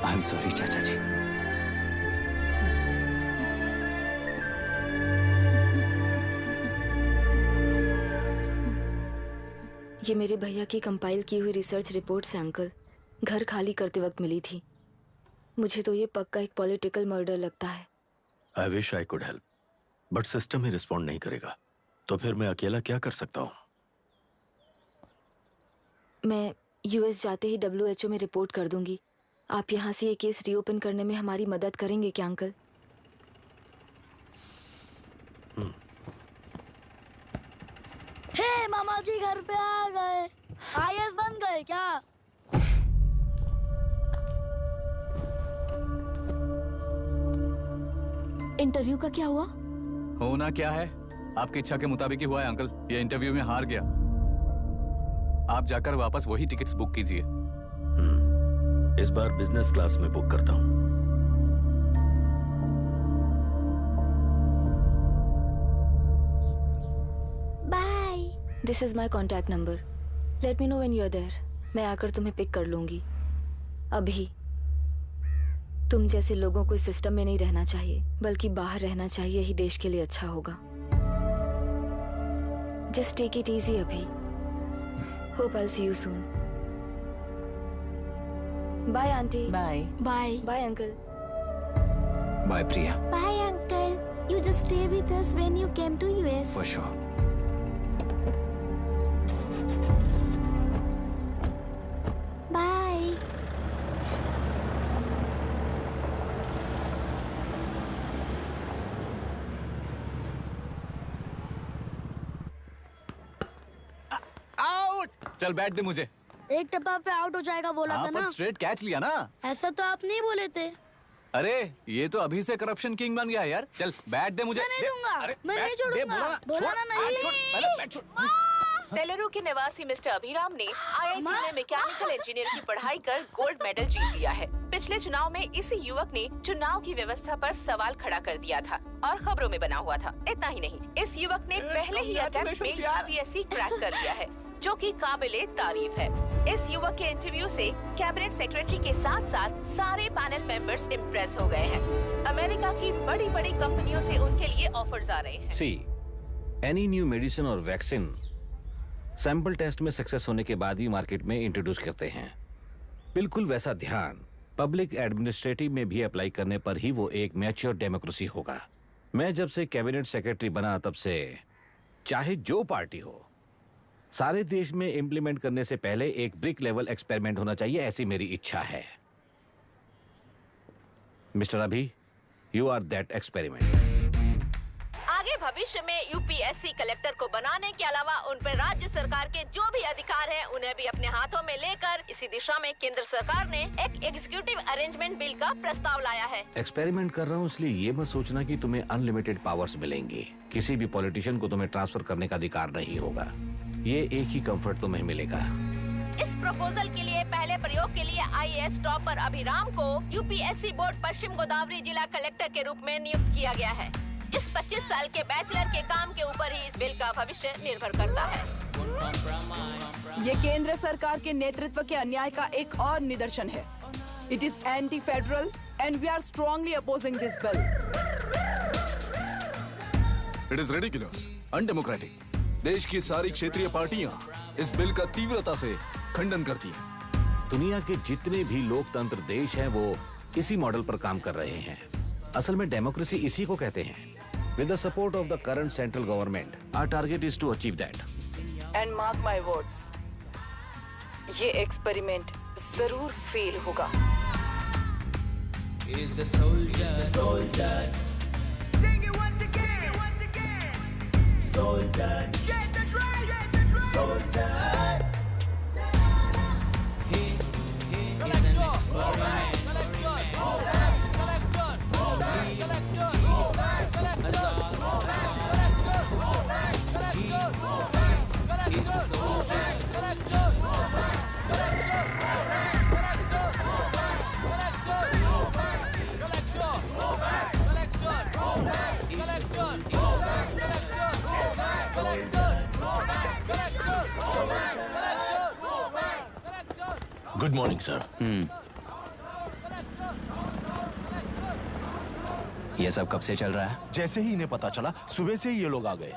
आई एम सॉरी चाचा जी। ये मेरे भैया की कंपाइल की हुई रिसर्च रिपोर्ट से अंकल, घर खाली करते वक्त मिली थी। मुझे तो ये पक्का एक पॉलिटिकल मर्डर लगता है। I wish I could help, but system he respond नहीं करेगा, तो फिर मैं अकेला क्या कर सकता हूँ? मैं US जाते ही WHO में रिपोर्ट कर दूंगी। आप यहाँ से ये केस रीओपन करने में हमारी मदद करेंगे क्या अंकल? हे मामा जी घर पे आ गए। IAS बन गए क्या? इंटरव्यू का क्या हुआ? होना क्या है, आपकी इच्छा के मुताबिक ही हुआ है अंकल। ये इंटरव्यू में हार गया। आप जाकर वापस वही टिकट्स बुक कीजिए। इस बार बिजनेस क्लास में बुक करता हूँ। Bye. This is my contact number. Let me know when you are there. मैं आकर तुम्हें पिक कर लूंगी। अभी तुम जैसे लोगों को इस सिस्टम में नहीं रहना चाहिए, बल्कि बाहर रहना चाहिए ही देश के लिए अच्छा होगा। जस्ट टेक इट इजी अभी। Hope I see you soon. Bye aunty. Bye. Bye. Bye uncle. Bye Priya. Bye uncle. You just stay with us when you came to US. For sure. Bye. Out. चल बैठ दे मुझे। एक टप्पा पे out हो जाएगा बोला था ना। पर स्ट्रेट कैच लिया ना। ऐसा तो आप नहीं बोले थे। अरे ये तो अभी से करप्शन किंग बन गया यार। चल बैठ दे मुझे। मैं नहीं दूंगा। मैं नहीं छोड़ूंगा। बोला ना नहीं। सेलेरू के निवासी मिस्टर अभिराम ने IIT में मैकेनिकल इंजीनियर की पढ़ाई कर गोल्ड मेडल जीत लिया है। पिछले चुनाव में इसी युवक ने चुनाव की व्यवस्था पर सवाल खड़ा कर दिया था और खबरों में बना हुआ था। इतना ही नहीं, इस युवक ने पहले ही अटेम्प्ट में UPSC क्रैक कर लिया है, जो कि काबिले तारीफ है। इस युवक के इंटरव्यू से कैबिनेट सेक्रेटरी के साथ साथ सारे पैनल मेंबर्स इम्प्रेस हो गए हैं। अमेरिका की बड़ी बड़ी कंपनियों से उनके लिए ऑफर्स आ रहे हैं। सी एनी न्यू मेडिसिन और वैक्सीन सैंपल टेस्ट में सक्सेस होने के बाद ही मार्केट में इंट्रोड्यूस करते हैं। बिल्कुल वैसा ध्यान पब्लिक एडमिनिस्ट्रेटिव में भी अप्लाई करने पर ही वो एक मैच्योर डेमोक्रेसी होगा। मैं जब से कैबिनेट सेक्रेटरी बना तब से चाहे जो पार्टी हो, सारे देश में इम्प्लीमेंट करने से पहले एक ब्रिक लेवल एक्सपेरिमेंट होना चाहिए, ऐसी मेरी इच्छा है। मिस्टर अभी, यू आर दैट एक्सपेरिमेंट। आगे भविष्य में UPSC कलेक्टर को बनाने के अलावा उन पर राज्य सरकार के जो भी अधिकार हैं, उन्हें भी अपने हाथों में लेकर इसी दिशा में केंद्र सरकार ने एक एग्जीक्यूटिव अरेंजमेंट बिल का प्रस्ताव लाया है। एक्सपेरिमेंट कर रहा हूँ इसलिए ये मत सोचना कि तुम्हें अनलिमिटेड पावर्स मिलेंगे। किसी भी पॉलिटिशियन को तुम्हें ट्रांसफर करने का अधिकार नहीं होगा। ये एक ही कंफर्ट तुम्हें मिलेगा इस प्रपोजल के लिए पहले प्रयोग के लिए IAS टॉपर अभिराम को UPSC बोर्ड पश्चिम गोदावरी जिला कलेक्टर के रूप में नियुक्त किया गया है। इस 25 साल के बैचलर के काम के ऊपर ही इस बिल का भविष्य निर्भर करता है। ये केंद्र सरकार के नेतृत्व के अन्याय का एक और निदर्शन है। It is anti federal and we are strongly opposing this bill. It is ridiculous, undemocratic. देश की सारी क्षेत्रीय पार्टियां इस बिल का तीव्रता से खंडन करती हैं। दुनिया के जितने भी लोकतंत्र देश हैं वो इसी मॉडल पर काम कर रहे हैं। असल में डेमोक्रेसी इसी को कहते हैं। With the support of the current central government, our target is to achieve that. And mark my words, ये एक्सपेरिमेंट जरूर फेल होगा। Is the soldier, soldier. Sing it once again, soldier. Get the drum, soldier. He is an experiment. Good morning sir. ये सब कब से चल रहा है? जैसे ही इन्हें पता चला, सुबह से ही ये लोग आ गए।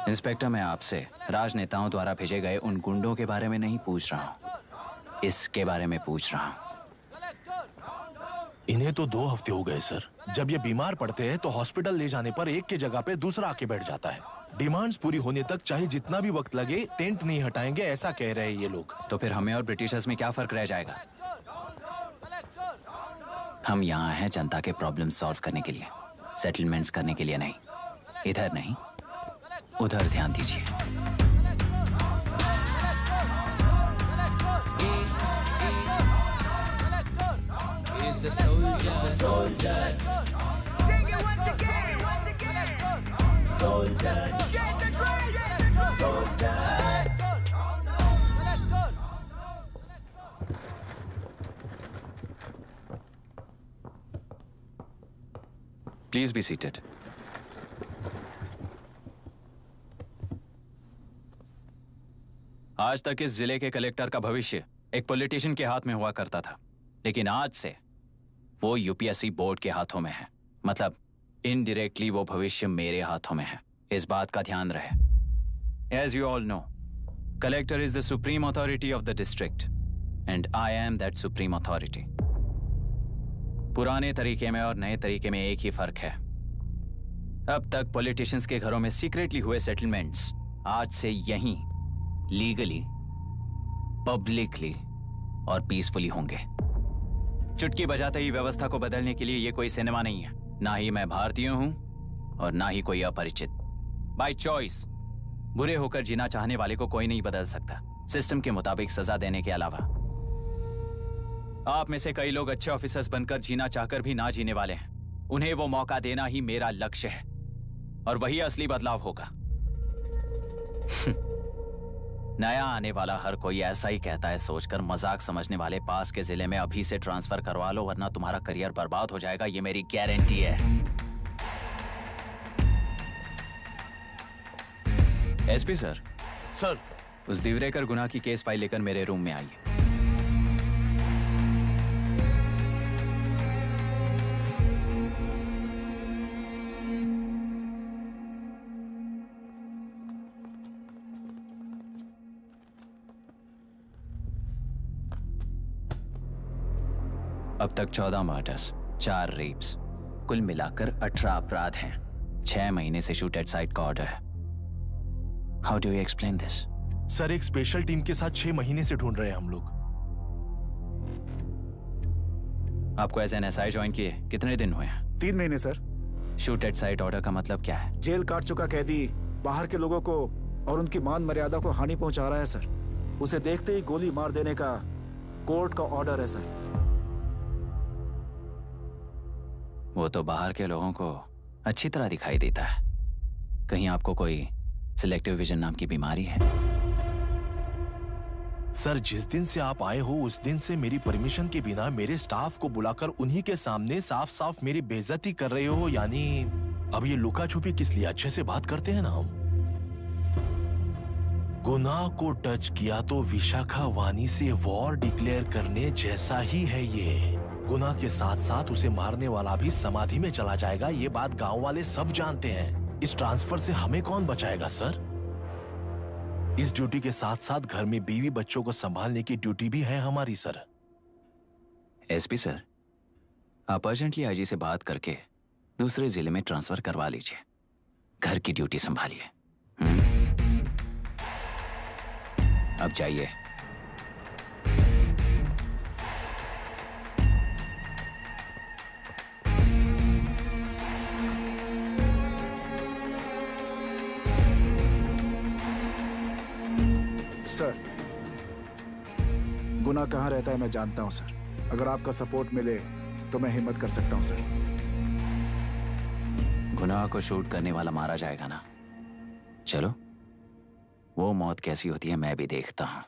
इंस्पेक्टर, मैं आपसे राजनेताओं द्वारा भेजे गए उन गुंडों के बारे में नहीं पूछ रहा हूँ, इसके बारे में पूछ रहा हूँ। इन्हें तो 2 हफ्ते हो गए सर। जब ये बीमार पड़ते हैं तो हॉस्पिटल ले जाने पर एक की जगह पे दूसरा आके बैठ जाता है। डिमांड्स पूरी होने तक चाहे जितना भी वक्त लगे, टेंट नहीं हटाएंगे, ऐसा कह रहे हैं ये लोग। तो फिर हमें और ब्रिटिशर्स में क्या फर्क रह जाएगा? हम यहाँ हैं जनता के प्रॉब्लम सॉल्व करने के लिए, सेटलमेंट्स करने के लिए नहीं। इधर नहीं, उधर ध्यान दीजिए। Is the soldier, soldier. Sing it once again, soldier. Get the drum, soldier. Please be seated. आज तक इस जिले के कलेक्टर का भविष्य एक पॉलिटिशियन के हाथ में हुआ करता था, लेकिन आज से वो यूपीएससी बोर्ड के हाथों में है। मतलब इनडायरेक्टली वो भविष्य मेरे हाथों में है। इस बात का ध्यान रहे। As you all know, collector is the supreme authority of the district and I am that supreme authority. पुराने तरीके में और नए तरीके में एक ही फर्क है। अब तक पॉलिटिशियंस के घरों में सीक्रेटली हुए सेटलमेंट्स आज से यहीं लीगली, पब्लिकली और पीसफुली होंगे। चुटकी बजाते ही व्यवस्था को बदलने के लिए ये कोई सिनेमा नहीं है। ना ही मैं भारतीय हूं और ना ही कोई अपरिचित। बाय चॉइस बुरे होकर जीना चाहने वाले को कोई नहीं बदल सकता, सिस्टम के मुताबिक सजा देने के अलावा। आप में से कई लोग अच्छे ऑफिसर्स बनकर जीना चाहकर भी ना जीने वाले हैं। उन्हें वो मौका देना ही मेरा लक्ष्य है और वही असली बदलाव होगा। नया आने वाला हर कोई ऐसा ही कहता है सोचकर मजाक समझने वाले पास के जिले में अभी से ट्रांसफर करवा लो, वरना तुम्हारा करियर बर्बाद हो जाएगा। ये मेरी गारंटी है। SP sir. सर। उस दिवरेकर गुनाह की केस फाइल लेकर मेरे रूम में आइए। अब तक 14 मर्डर्स, 4 रेप्स, कुल मिलाकर 18 अपराध हैं। 6 महीने से शूट एट साइट का ऑर्डर है। How do you explain this? Sir, एक स्पेशल टीम के साथ 6 महीने से ढूंढ रहे हैं हम लोग। आपको एज एन एसआई ज्वाइन किए कितने दिन हुए हैं? 3 महीने sir. Shoot at site order का मतलब क्या है? जेल काट चुका कैदी बाहर के लोगों को और उनकी मान मर्यादा को हानि पहुंचा रहा है सर। उसे देखते ही गोली मार देने का कोर्ट का ऑर्डर है सर। वो तो बाहर के लोगों को अच्छी तरह दिखाई देता है। कहीं आपको कोई सिलेक्टिव विजन नाम की बीमारी है? सर, जिस दिन से आप आए हो उस दिन से मेरी परमिशन के बिना मेरे स्टाफ को बुलाकर उन्हीं के सामने साफ साफ मेरी बेइज्जती कर रहे हो। यानी अब ये लुका छुपी किस लिए? अच्छे से बात करते हैं ना हम। गुनाह को टच किया तो विशाखा वानी से वॉर डिक्लेयर करने जैसा ही है ये। गुनाह के साथ साथ उसे मारने वाला भी समाधि में चला जाएगा। ये बात गांव वाले सब जानते हैं। इस ट्रांसफर से हमें कौन बचाएगा सर? इस ड्यूटी के साथ साथ घर में बीवी बच्चों को संभालने की ड्यूटी भी है हमारी सर। एसपी सर, आप अर्जेंटली आईजी से बात करके दूसरे जिले में ट्रांसफर करवा लीजिए। घर की ड्यूटी संभालिए। अब जाइए। सर, गुनाह कहाँ रहता है मैं जानता हूं सर। अगर आपका सपोर्ट मिले तो मैं हिम्मत कर सकता हूं सर। गुनाह को शूट करने वाला मारा जाएगा ना? चलो, वो मौत कैसी होती है मैं भी देखता हूं।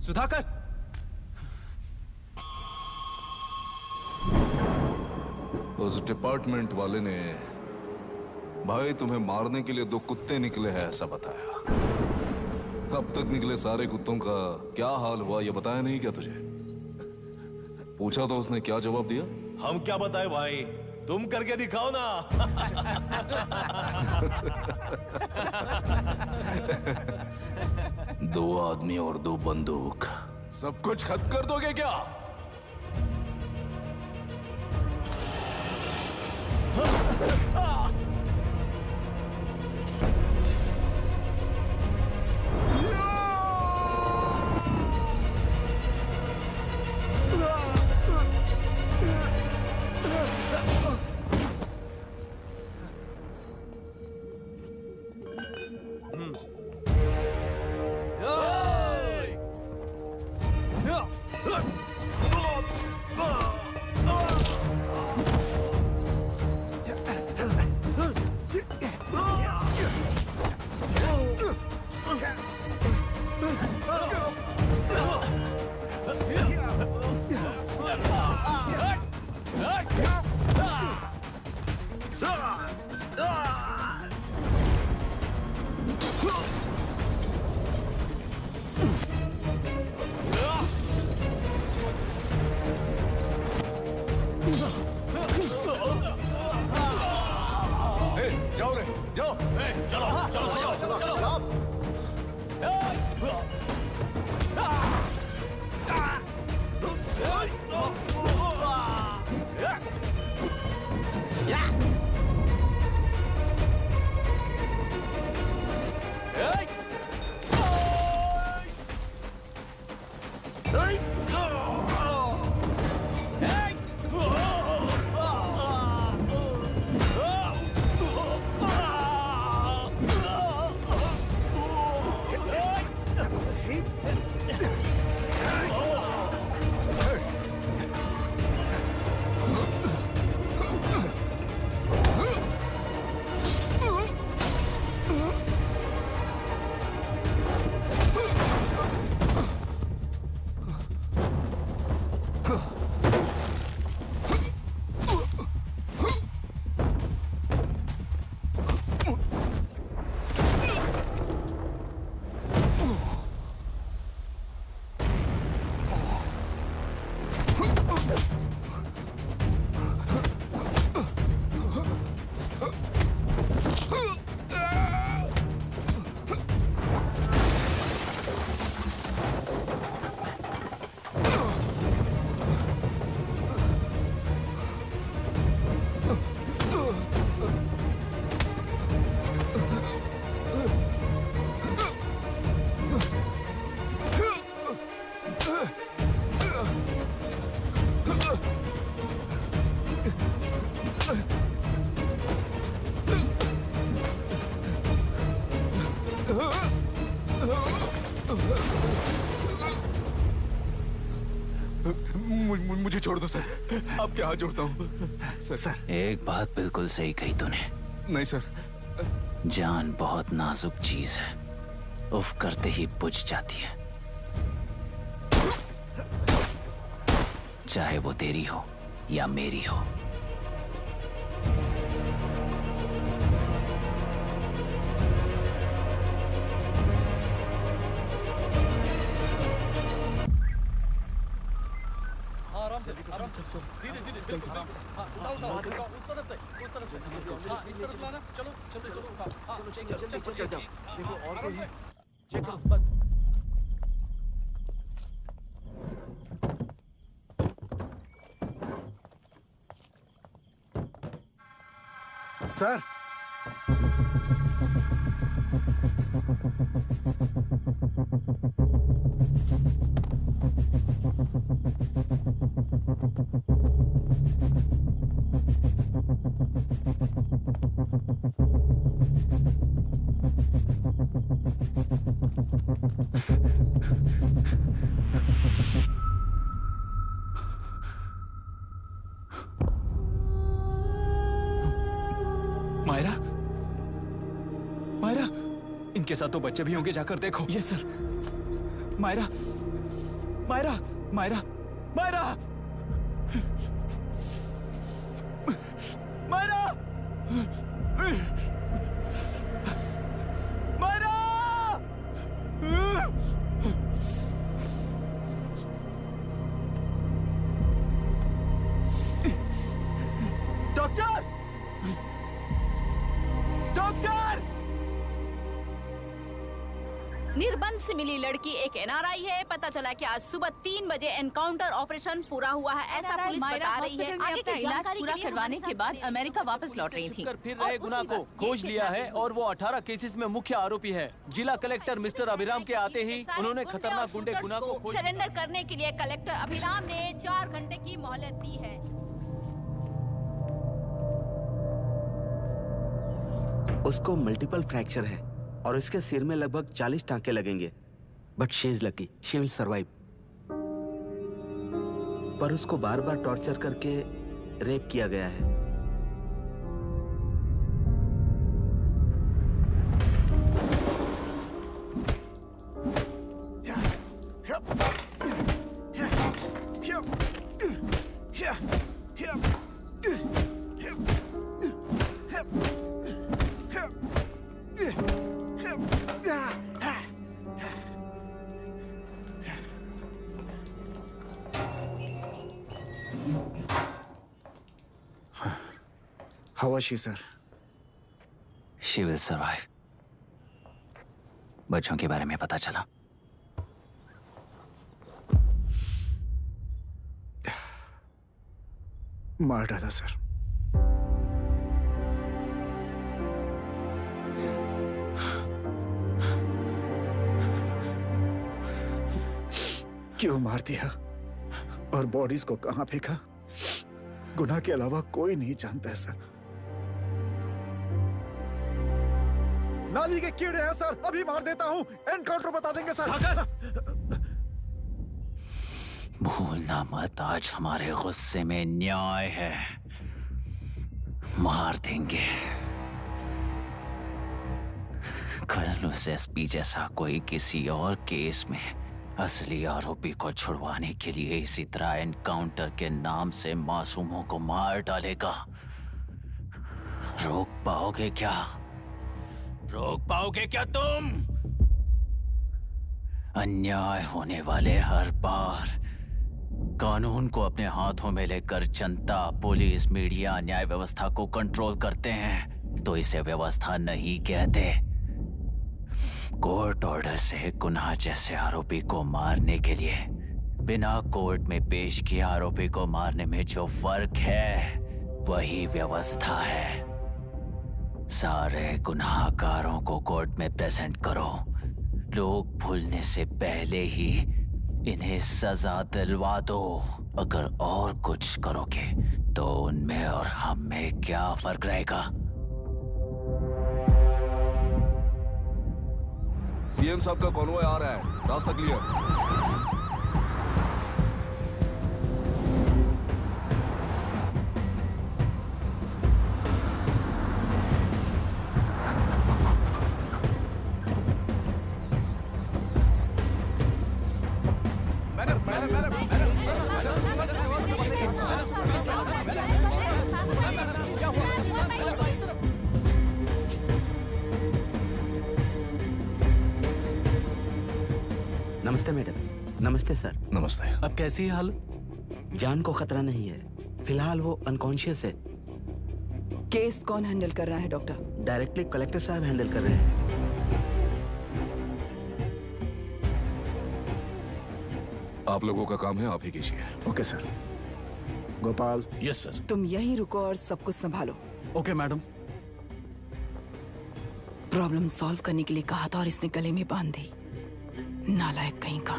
सुधाकर, उस डिपार्टमेंट वाले ने भाई तुम्हें मारने के लिए 2 कुत्ते निकले हैं ऐसा बताया। अब तक निकले सारे कुत्तों का क्या हाल हुआ ये बताया नहीं क्या तुझे? पूछा तो उसने क्या जवाब दिया? हम क्या बताए भाई, तुम करके दिखाओ ना। 2 आदमी और 2 बंदूक, सब कुछ खत्म कर दोगे क्या? मुझे छोड़ दो सर, आपके हाथ जोड़ता हूँ सर। एक बात बिल्कुल सही कही तूने। नहीं सर। जान बहुत नाजुक चीज है, उफ करते ही बुझ जाती है, चाहे वो तेरी हो या मेरी हो। आराम से धीरे धीरे बिल्कुल आराम से। हाँ उठाओ उस तरफ से हाँ इस तरफ लाना। चलो हाँ चलो देखो और कोई चेक करो बस। सर मायरा, मायरा, इनके साथ तो बच्चे भी होंगे, जाकर देखो। Yes sir. Myra, Myra, Myra, Myra, Myra, Myra, doctor, doctor! निर्बंध से मिली लड़की एक एनआरआई है। पता चला कि आज सुबह 3 बजे एनकाउंटर ऑपरेशन पूरा हुआ है, ऐसा पुलिस बता रही है। आगे अपना की इलाज जानकारी पूरा के लिए करवाने हमारे के बाद अमेरिका वापस लौट रही थी। फिर रहे गुनाह को खोज लिया है और वो 18 केसेस में मुख्य आरोपी है। जिला कलेक्टर मिस्टर अभिराम के आते ही उन्होंने खतरनाक गुंडे गुनाह को खोज सरेंडर करने के लिए कलेक्टर अभिराम ने 4 घंटे की मोहलत दी है। उसको मल्टीपल फ्रैक्चर है और इसके सिर में लगभग 40 टांके लगेंगे, but she is lucky, she will survive. पर उसको बार बार टॉर्चर करके रेप किया गया है। How was she, sir? She will survive. बच्चों के बारे में पता चला? मार डाला सर। क्यों मार दिया और बॉडीज को कहां फेंका, गुनाह के अलावा कोई नहीं जानता है सर। नाली के कीड़े हैं सर, अभी मार देता हूं, एनकाउंटर बता देंगे सर। भूलना मत, आज हमारे गुस्से में न्याय है, मार देंगे। कल उस एसपी जैसा कोई किसी और केस में असली आरोपी को छुड़वाने के लिए इसी तरह एनकाउंटर के नाम से मासूमों को मार डालेगा। रोक पाओगे क्या? रोक पाओगे क्या तुम? अन्याय होने वाले हर बार कानून को अपने हाथों में लेकर जनता, पुलिस, मीडिया, न्याय व्यवस्था को कंट्रोल करते हैं तो इसे व्यवस्था नहीं कहते। कोर्ट ऑर्डर से गुनाह जैसे आरोपी को मारने के लिए बिना कोर्ट में पेश किए आरोपी को मारने में जो फर्क है वही व्यवस्था है। सारे गुनाहगारों को कोर्ट में प्रेजेंट करो। लोग भूलने से पहले ही इन्हें सजा दिलवा दो। अगर और कुछ करोगे तो उनमें और हम में क्या फर्क रहेगा? सीएम साहब का कॉन्वॉय आ रहा है, रास्ता क्लियर। नमस्ते मैडम। नमस्ते सर। नमस्ते। अब कैसी है हालत? जान को खतरा नहीं है, फिलहाल वो अनकॉन्शियस है। केस कौन हैंडल कर रहा है डॉक्टर? डायरेक्टली कलेक्टर साहब हैंडल कर रहे हैं। आप लोगों का काम है, आप ही कीजिए। Okay sir. Gopal. Yes sir. तुम यहीं रुको और सब कुछ संभालो। Okay madam. प्रॉब्लम सॉल्व करने के लिए कहा था और इसने गले में बांध दी। नालायक कहीं का।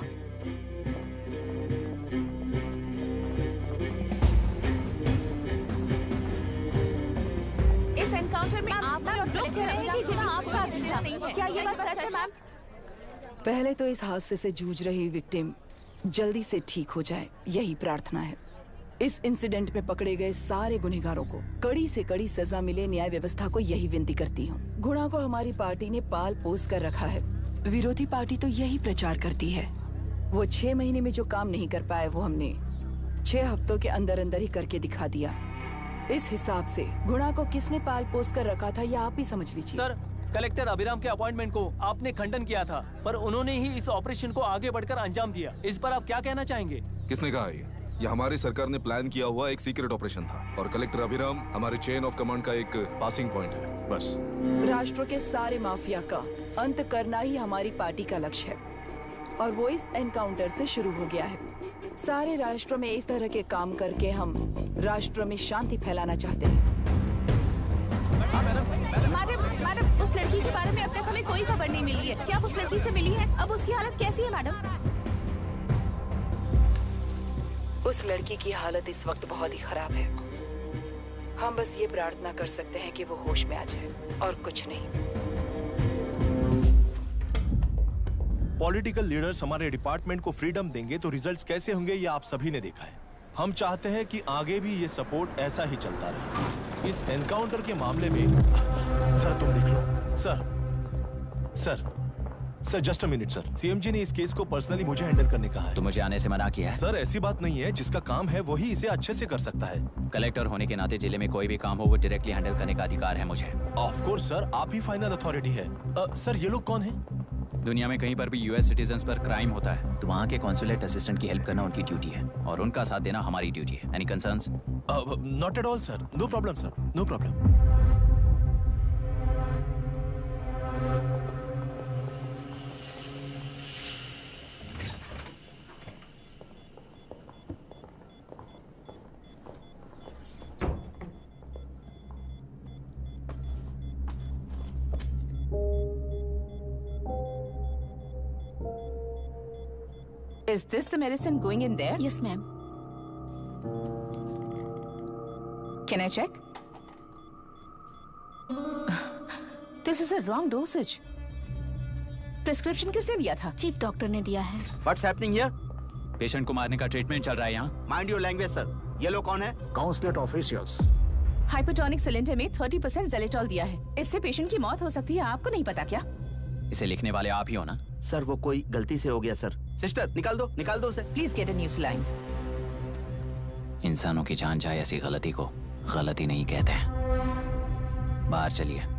इस एनकाउंटर में आपने और लोग कह रहे हैं कि गुनाह आपका अधिकार नहीं है। क्या ये बात सच है मैम? पहले तो इस हादसे से जूझ रही विक्टिम जल्दी से ठीक हो जाए, यही प्रार्थना है। इस इंसिडेंट में पकड़े गए सारे गुनहगारों को कड़ी से कड़ी सजा मिले, न्याय व्यवस्था को यही विनती करती हूँ। गुणा को हमारी पार्टी ने पाल पोस कर रखा है। विरोधी पार्टी तो यही प्रचार करती है। वो 6 महीने में जो काम नहीं कर पाए वो हमने 6 हफ्तों के अंदर अंदर ही करके दिखा दिया। इस हिसाब से गुणा को किसने पाल पोस कर रखा था ये आप ही समझ लीजिए। सर, कलेक्टर अभिराम के अपॉइंटमेंट को आपने खंडन किया था, पर उन्होंने ही इस ऑपरेशन को आगे बढ़कर अंजाम दिया। इस पर आप क्या कहना चाहेंगे? किसने कहा ये हमारी सरकार ने प्लान किया हुआ एक सीक्रेट ऑपरेशन था और कलेक्टर अभिराम हमारे चेन ऑफ कमांड का एक पासिंग पॉइंट है, बस। राष्ट्र के सारे माफिया का अंत करना ही हमारी पार्टी का लक्ष्य है और वो इस एनकाउंटर से शुरू हो गया है। सारे राष्ट्र में इस तरह के काम करके हम राष्ट्र में शांति फैलाना चाहते हैं। मैडम, उस लड़की के बारे में अब तक हमें कोई खबर नहीं मिली है। क्या उस लड़की से मिली है? अब उसकी हालत कैसी है मैडम? उस लड़की की हालत इस वक्त बहुत ही खराब है। हम बस ये प्रार्थना कर सकते हैं कि वो होश में आ जाए और कुछ नहीं। पॉलिटिकल लीडर्स हमारे डिपार्टमेंट को फ्रीडम देंगे तो रिजल्ट्स कैसे होंगे ये आप सभी ने देखा है। हम चाहते हैं कि आगे भी ये सपोर्ट ऐसा ही चलता रहे। इस एनकाउंटर के मामले में सर तुम देख लो। Sir just a minute sir. CM ji ने इस केस को पर्सनली मुझे हैंडल करने कहा है। तो मुझे आने से मना किया है? सर ऐसी बात नहीं है, जिसका काम है वही इसे अच्छे से कर सकता है। कलेक्टर होने के नाते जिले में कोई भी काम हो वो डायरेक्टली हैंडल करने का अधिकार है मुझे। ऑफ कोर्स सर, आप ही फाइनल अथॉरिटी है। सर ये लोग कौन हैं? दुनिया में कहीं पर भी यूएस सिटीजन्स पर क्राइम होता है तो वहाँ के कॉन्सुलेट असिस्टेंट की हेल्प करना उनकी ड्यूटी है और उनका साथ देना हमारी ड्यूटी है। Any concerns? Not at all sir, no problem sir, no problem. Is this the medicine going in there? Yes, ma'am. Can I check? This is a wrong dosage. Prescription किसने दिया था? चीफ डॉक्टर ने दिया है। What's happening here? Patient को मारने का treatment चल रहा है यहाँ। Mind your language, sir. ये लोग कौन है? Consulate officials. हाइपोटोनिक सिलेंडर में 30% जेलेटॉल दिया है। इससे पेशेंट की मौत हो सकती है। आपको नहीं पता क्या? इसे लिखने वाले आप ही हो ना? सर वो कोई गलती से हो गया सर। सिस्टर निकाल दो उसे। Please get a new saline. इंसानों की जान जाए ऐसी गलती को गलती नहीं कहते हैं। बाहर चलिए।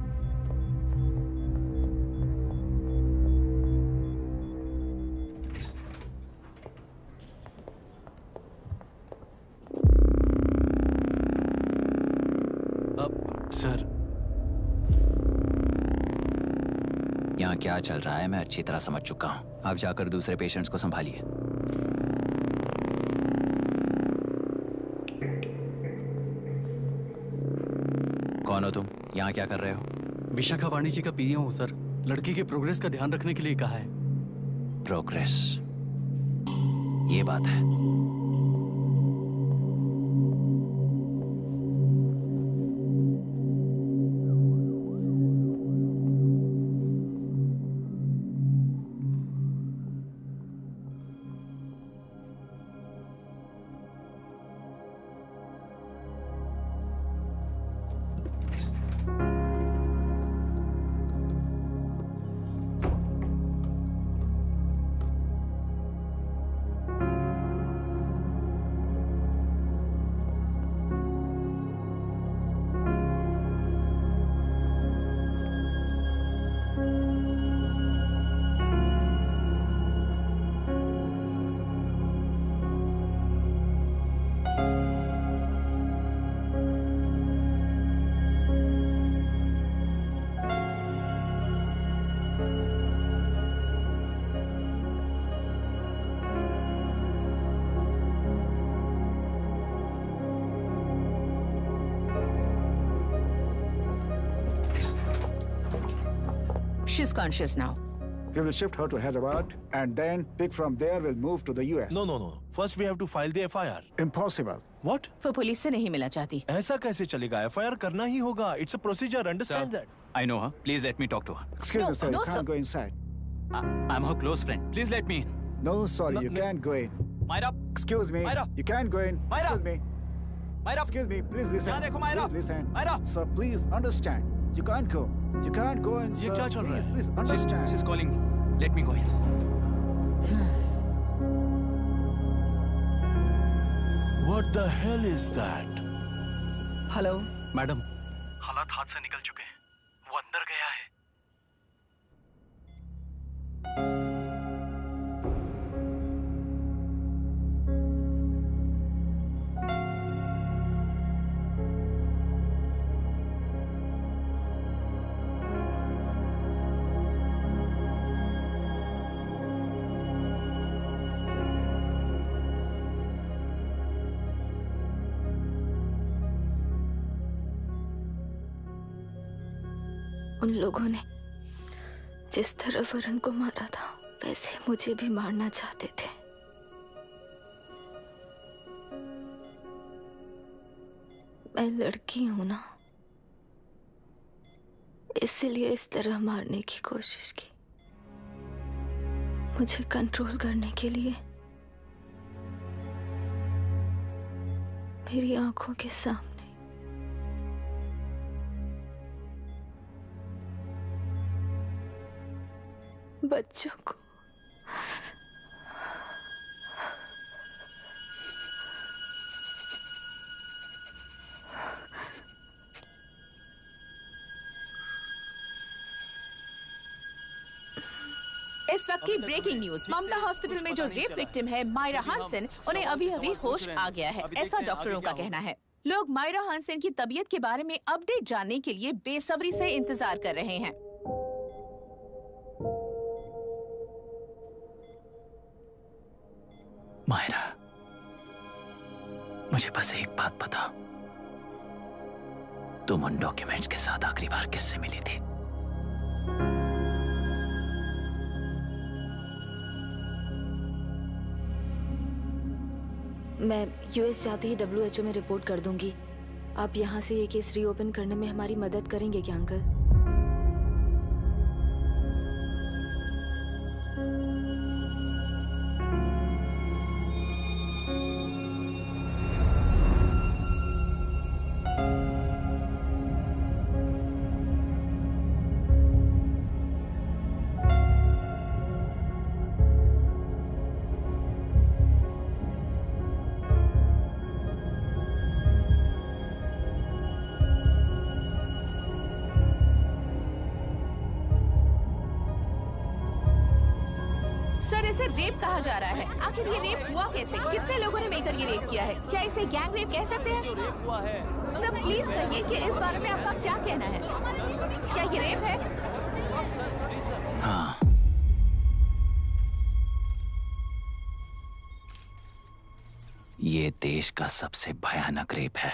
सर, यहाँ क्या चल रहा है मैं अच्छी तरह समझ चुका हूँ। आप जाकर दूसरे पेशेंट्स को संभालिए। कौन हो तुम? यहाँ क्या कर रहे हो? विशाखा वाणी जी का पीए हूँ सर। लड़की के प्रोग्रेस का ध्यान रखने के लिए कहा है। प्रोग्रेस, ये बात है। She's conscious now. We will shift her to Hyderabad and then pick from there. We'll move to the US. No. First we have to file the FIR. Impossible. What? वो पुलिस से नहीं मिलना चाहती। ऐसा कैसे चलेगा? FIR करना ही होगा. It's a procedure. Understand that? I know her. Please let me talk to her. Excuse me, sir. You can't go inside. I'm her close friend. Please let me in. No, sorry, you can't go in. Myra. Excuse me. Myra. You can't go in. Myra. Excuse me. Myra. Excuse me. Please listen. यहाँ देखो Myra. Please listen. Myra. Sir, please understand. You can't go. You can't go in, sir. ये क्या चल रहा है? Please understand. She's calling me. Let me go in. What the hell is that? Hello madam. हालात हाथ से निकल चुके हैं। वो अंदर गया है। उन लोगों ने जिस तरह वरुण को मारा था वैसे मुझे भी मारना चाहते थे। मैं लड़की हूं ना, इसलिए इस तरह मारने की कोशिश की। मुझे कंट्रोल करने के लिए मेरी आंखों के सामने बच्चों को इस वक्त की ब्रेकिंग न्यूज। ममता हॉस्पिटल में जो रेप विक्टिम है मायरा हानसन, उन्हें अभी अभी होश आ गया है, ऐसा डॉक्टरों का कहना है। लोग मायरा हानसन की तबीयत के बारे में अपडेट जानने के लिए बेसब्री से इंतजार कर रहे हैं। मायरा, मुझे बस एक बात बता, तुम उन डॉक्यूमेंट्स के साथ आखिरी बार किससे मिली थी? मैं यूएस जाते ही WHO में रिपोर्ट कर दूंगी। आप यहाँ से ये केस रीओपन करने में हमारी मदद करेंगे क्या अंकल? इसे रेप कहा जा रहा है। आखिर ये रेप हुआ कैसे? कितने लोगों ने मिलकर ये रेप किया है? क्या इसे गैंग रेप कह सकते हैं? सब प्लीज कहिए कि इस बारे में आपका क्या कहना है? क्या ये रेप है? हाँ। ये देश का सबसे भयानक रेप है।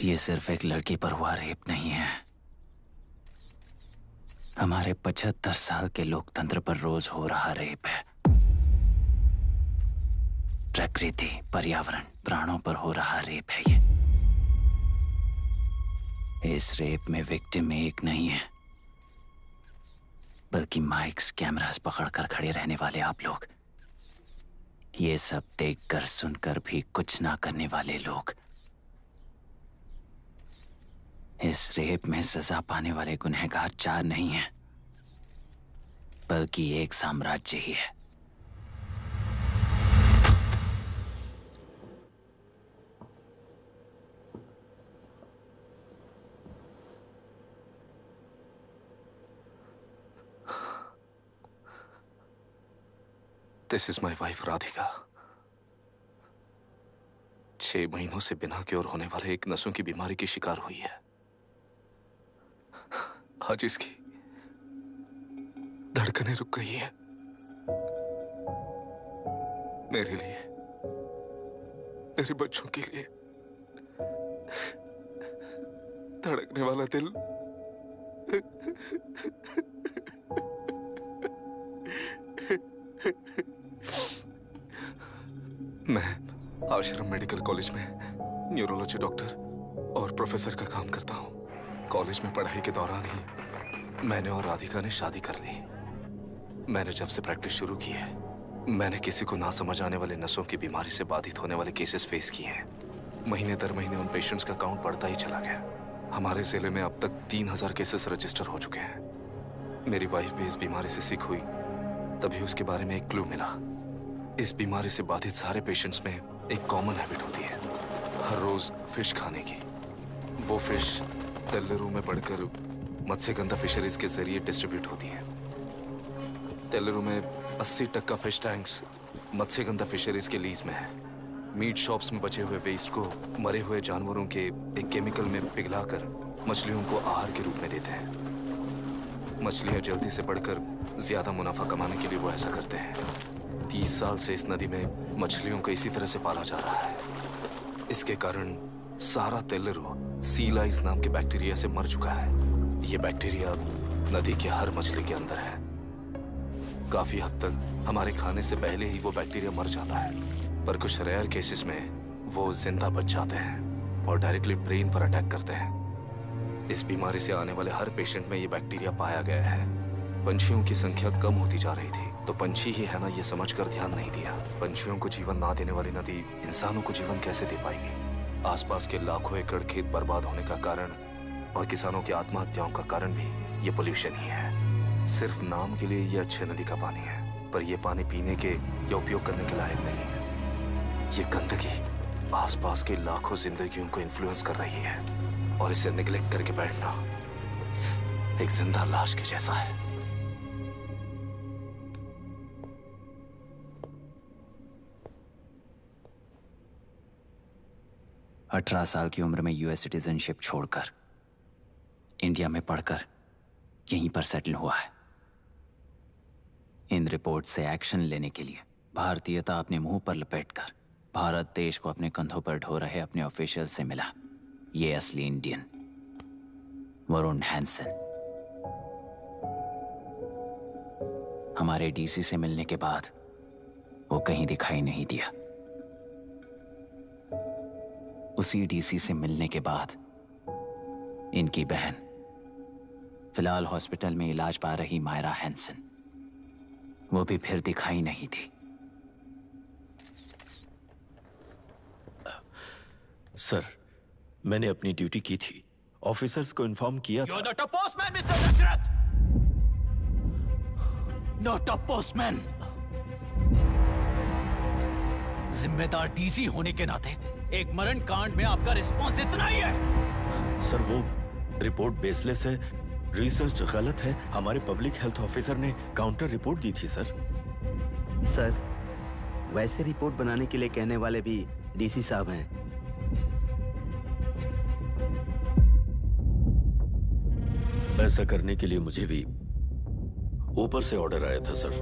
ये सिर्फ एक लड़की पर हुआ रेप नहीं है, हमारे 75 साल के लोकतंत्र पर रोज हो रहा रेप है। प्रकृति, पर्यावरण, प्राणों पर हो रहा रेप है ये। इस रेप में विक्टिम एक नहीं है, बल्कि माइक्स, कैमरास पकड़कर खड़े रहने वाले आप लोग। ये सब देखकर सुनकर भी कुछ ना करने वाले लोग। इस रेप में सजा पाने वाले गुनहगार 4 नहीं हैं, बल्कि एक साम्राज्य ही है। This is my wife Radhika. 6 महीनों से बिना क्योर होने वाले एक नसों की बीमारी की शिकार हुई है। आज इसकी धड़कनें रुक गई हैं। मेरे लिए, मेरे बच्चों के लिए धड़कने वाला दिल मैं आश्रम मेडिकल कॉलेज में न्यूरोलॉजी डॉक्टर और प्रोफेसर का काम करता हूँ। कॉलेज में पढ़ाई के दौरान ही मैंने और राधिका ने शादी कर ली। मैंने जब से प्रैक्टिस शुरू की है, मैंने किसी को ना समझ आने वाले नसों की बीमारी से बाधित होने वाले केसेस फेस किए हैं। महीने दर महीने उन पेशेंट्स का काउंट बढ़ता ही चला गया। हमारे जिले में अब तक 3000 केसेस रजिस्टर हो चुके हैं। मेरी वाइफ भी इस बीमारी से सिक हुई, तभी उसके बारे में एक क्लू मिला। इस बीमारी से बाधित सारे पेशेंट्स में एक कॉमन हैबिट होती है, हर रोज फिश खाने की। वो फिश तेल्लुरु में बढ़कर मत्स्यगंधा फिशरीज के जरिए डिस्ट्रीब्यूट होती है। तेल्लुरु में 80% फिश टैंक्स मत्स्यगंधा फिशरीज के लीज में है। मीट शॉप्स में बचे हुए वेस्ट को मरे हुए जानवरों के एक केमिकल में पिघलाकर मछलियों को आहार के रूप में देते हैं। मछलियां जल्दी से बढ़कर ज्यादा मुनाफा कमाने के लिए वो ऐसा करते हैं। 30 साल से इस नदी में मछलियों को इसी तरह से पाला जा रहा है। इसके कारण सारा तेल्लुरु सीलाइज नाम के बैक्टीरिया से मर चुका है। ये बैक्टीरिया नदी के हर मछली के अंदर है। काफी हद तक हमारे खाने से पहले ही वो बैक्टीरिया मर जाता है, पर कुछ रेयर केसेस में वो जिंदा बच जाते हैं और डायरेक्टली ब्रेन पर अटैक करते हैं। इस बीमारी से आने वाले हर पेशेंट में ये बैक्टीरिया पाया गया है। पंछियों की संख्या कम होती जा रही थी, तो पंछी ही है ना ये समझकर ध्यान नहीं दिया। पंछियों को जीवन ना देने वाली नदी इंसानों को जीवन कैसे दे पाएगी? आसपास के लाखों एकड़ खेत बर्बाद होने का कारण और किसानों की आत्महत्याओं का कारण भी ये पोल्यूशन ही है। सिर्फ नाम के लिए ये अच्छे नदी का पानी है, पर ये पानी पीने के या उपयोग करने के लायक नहीं है। ये गंदगी आसपास के लाखों जिंदगियों को इन्फ्लुएंस कर रही है और इसे निगलेक्ट करके बैठना एक जिंदा लाश के जैसा है। अठारह साल की उम्र में यूएस सिटीजनशिप छोड़कर इंडिया में पढ़कर यहीं पर सेटल हुआ है। इन रिपोर्ट से एक्शन लेने के लिए भारतीयता अपने मुंह पर लपेटकर भारत देश को अपने कंधों पर ढो रहे अपने ऑफिशियल से मिला ये असली इंडियन वरुण हैंसन। हमारे डीसी से मिलने के बाद वो कहीं दिखाई नहीं दिया। उसी डीसी से मिलने के बाद इनकी बहन, फिलहाल हॉस्पिटल में इलाज पा रही मायरा हैंसन, वो भी फिर दिखाई नहीं थी। सर, मैंने अपनी ड्यूटी की थी, ऑफिसर्स को इन्फॉर्म किया था। You're not a postman, Mr. Dashrath! Not a postman! जिम्मेदार डीसी होने के नाते एक मरण कांड में आपका रिस्पॉन्स इतना ही है। सर, वो रिपोर्ट बेसलेस है, रिसर्च गलत है। हमारे पब्लिक हेल्थ ऑफिसर ने काउंटर रिपोर्ट दी थी सर। सर, वैसे रिपोर्ट बनाने के लिए कहने वाले भी डीसी साहब हैं। ऐसा करने के लिए मुझे भी ऊपर से ऑर्डर आया था sir.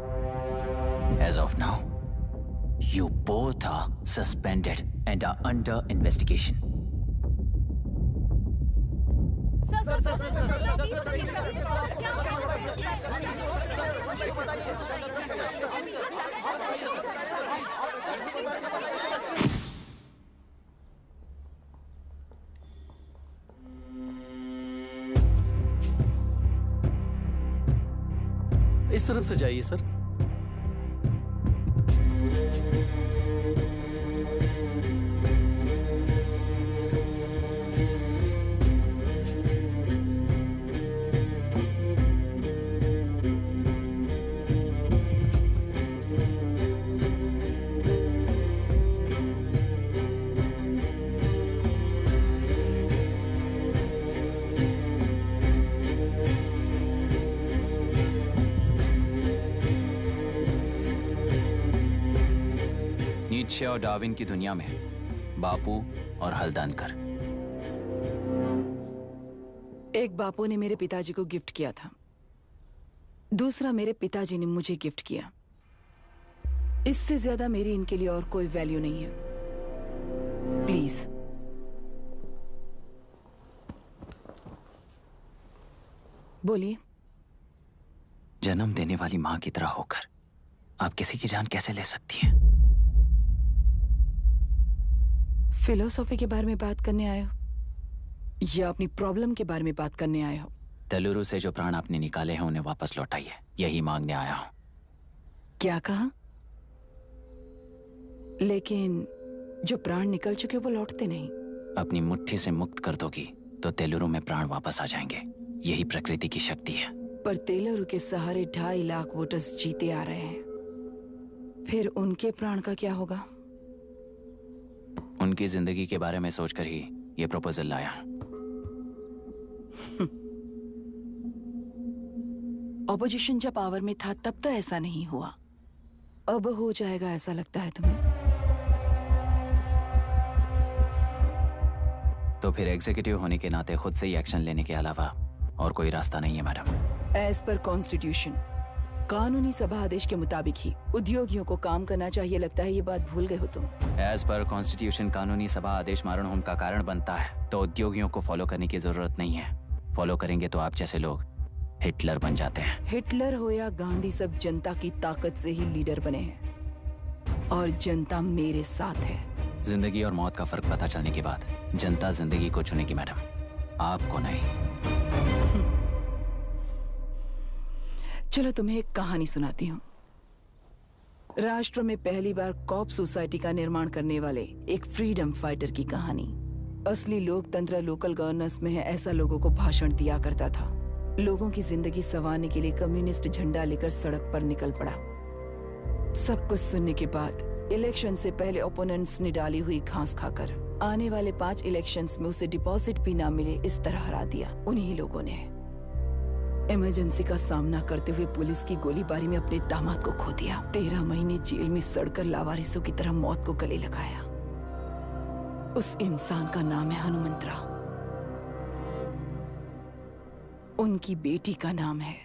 As of now, you both are suspended and are under investigation. इस तरफ से जाइए सर। नीत्शे और डार्विन की दुनिया में बापू और हल्दानकर। एक बापू ने मेरे पिताजी को गिफ्ट किया था, दूसरा मेरे पिताजी ने मुझे गिफ्ट किया। इससे ज्यादा मेरी इनके लिए और कोई वैल्यू नहीं है। प्लीज बोलिए। जन्म देने वाली मां की तरह होकर आप किसी की जान कैसे ले सकती हैं? फिलोसॉफी के बारे में बात करने आए हो या अपनी प्रॉब्लम के बारे में बात करने आए हो? तेलुरु से जो प्राण आपने निकाले हैं उन्हें वापस लौटाइए, यही मांगने आया हूं। क्या कहा? लेकिन जो प्राण निकल चुके वो लौटते नहीं। अपनी मुट्ठी से मुक्त कर दोगी तो तेलुरु में प्राण वापस आ जाएंगे। यही प्रकृति की शक्ति है। पर तेलुरु के सहारे 2.5 लाख वोटर्स जीते आ रहे हैं, फिर उनके प्राण का क्या होगा? उनकी जिंदगी के बारे में सोचकर ही ये प्रपोजल लाया। ऑपोजिशन जब पावर में था तब तो ऐसा नहीं हुआ, अब हो जाएगा ऐसा लगता है तुम्हें? तो फिर एग्जीक्यूटिव होने के नाते खुद से ही एक्शन लेने के अलावा और कोई रास्ता नहीं है मैडम। एज पर कॉन्स्टिट्यूशन, कानूनी सभा आदेश के मुताबिक ही उद्योगियों को काम करना चाहिए। लगता है ये बात भूल गए हो तुम। एज पर कॉन्स्टिट्यूशन कानूनी सभा आदेश मारण होम का कारण बनता है, तो उद्योगियों को फॉलो करने की जरूरत नहीं है। फॉलो करेंगे तो आप जैसे लोग हिटलर बन जाते हैं। हिटलर हो या गांधी, सब जनता की ताकत से ही लीडर बने हैं और जनता मेरे साथ है। जिंदगी और मौत का फर्क पता चलने के बाद जनता जिंदगी को चुनेगी मैडम, आपको नहीं। चलो तुम्हें एक कहानी सुनाती हूँ। राष्ट्र में पहली बार कॉप सोसाइटी का निर्माण करने वाले एक फ्रीडम फाइटर की कहानी। असली लोकतंत्र लोकल गवर्नेंस में है, ऐसा लोगों को भाषण दिया करता था। लोगों की जिंदगी संवारने के लिए कम्युनिस्ट झंडा लेकर सड़क पर निकल पड़ा। सब कुछ सुनने के बाद इलेक्शन से पहले ओपोनेंट्स ने डाली हुई घास खाकर आने वाले 5 इलेक्शंस में उसे डिपॉजिट भी ना मिले, इस तरह हरा दिया उन्हीं लोगों ने। इमरजेंसी का सामना करते हुए पुलिस की गोलीबारी में अपने दामाद को खो दिया। 13 महीने जेल में सड़कर लावारिसों की तरह मौत को गले लगाया। उस इंसान का नाम है हनुमंतराव। उनकी बेटी का नाम है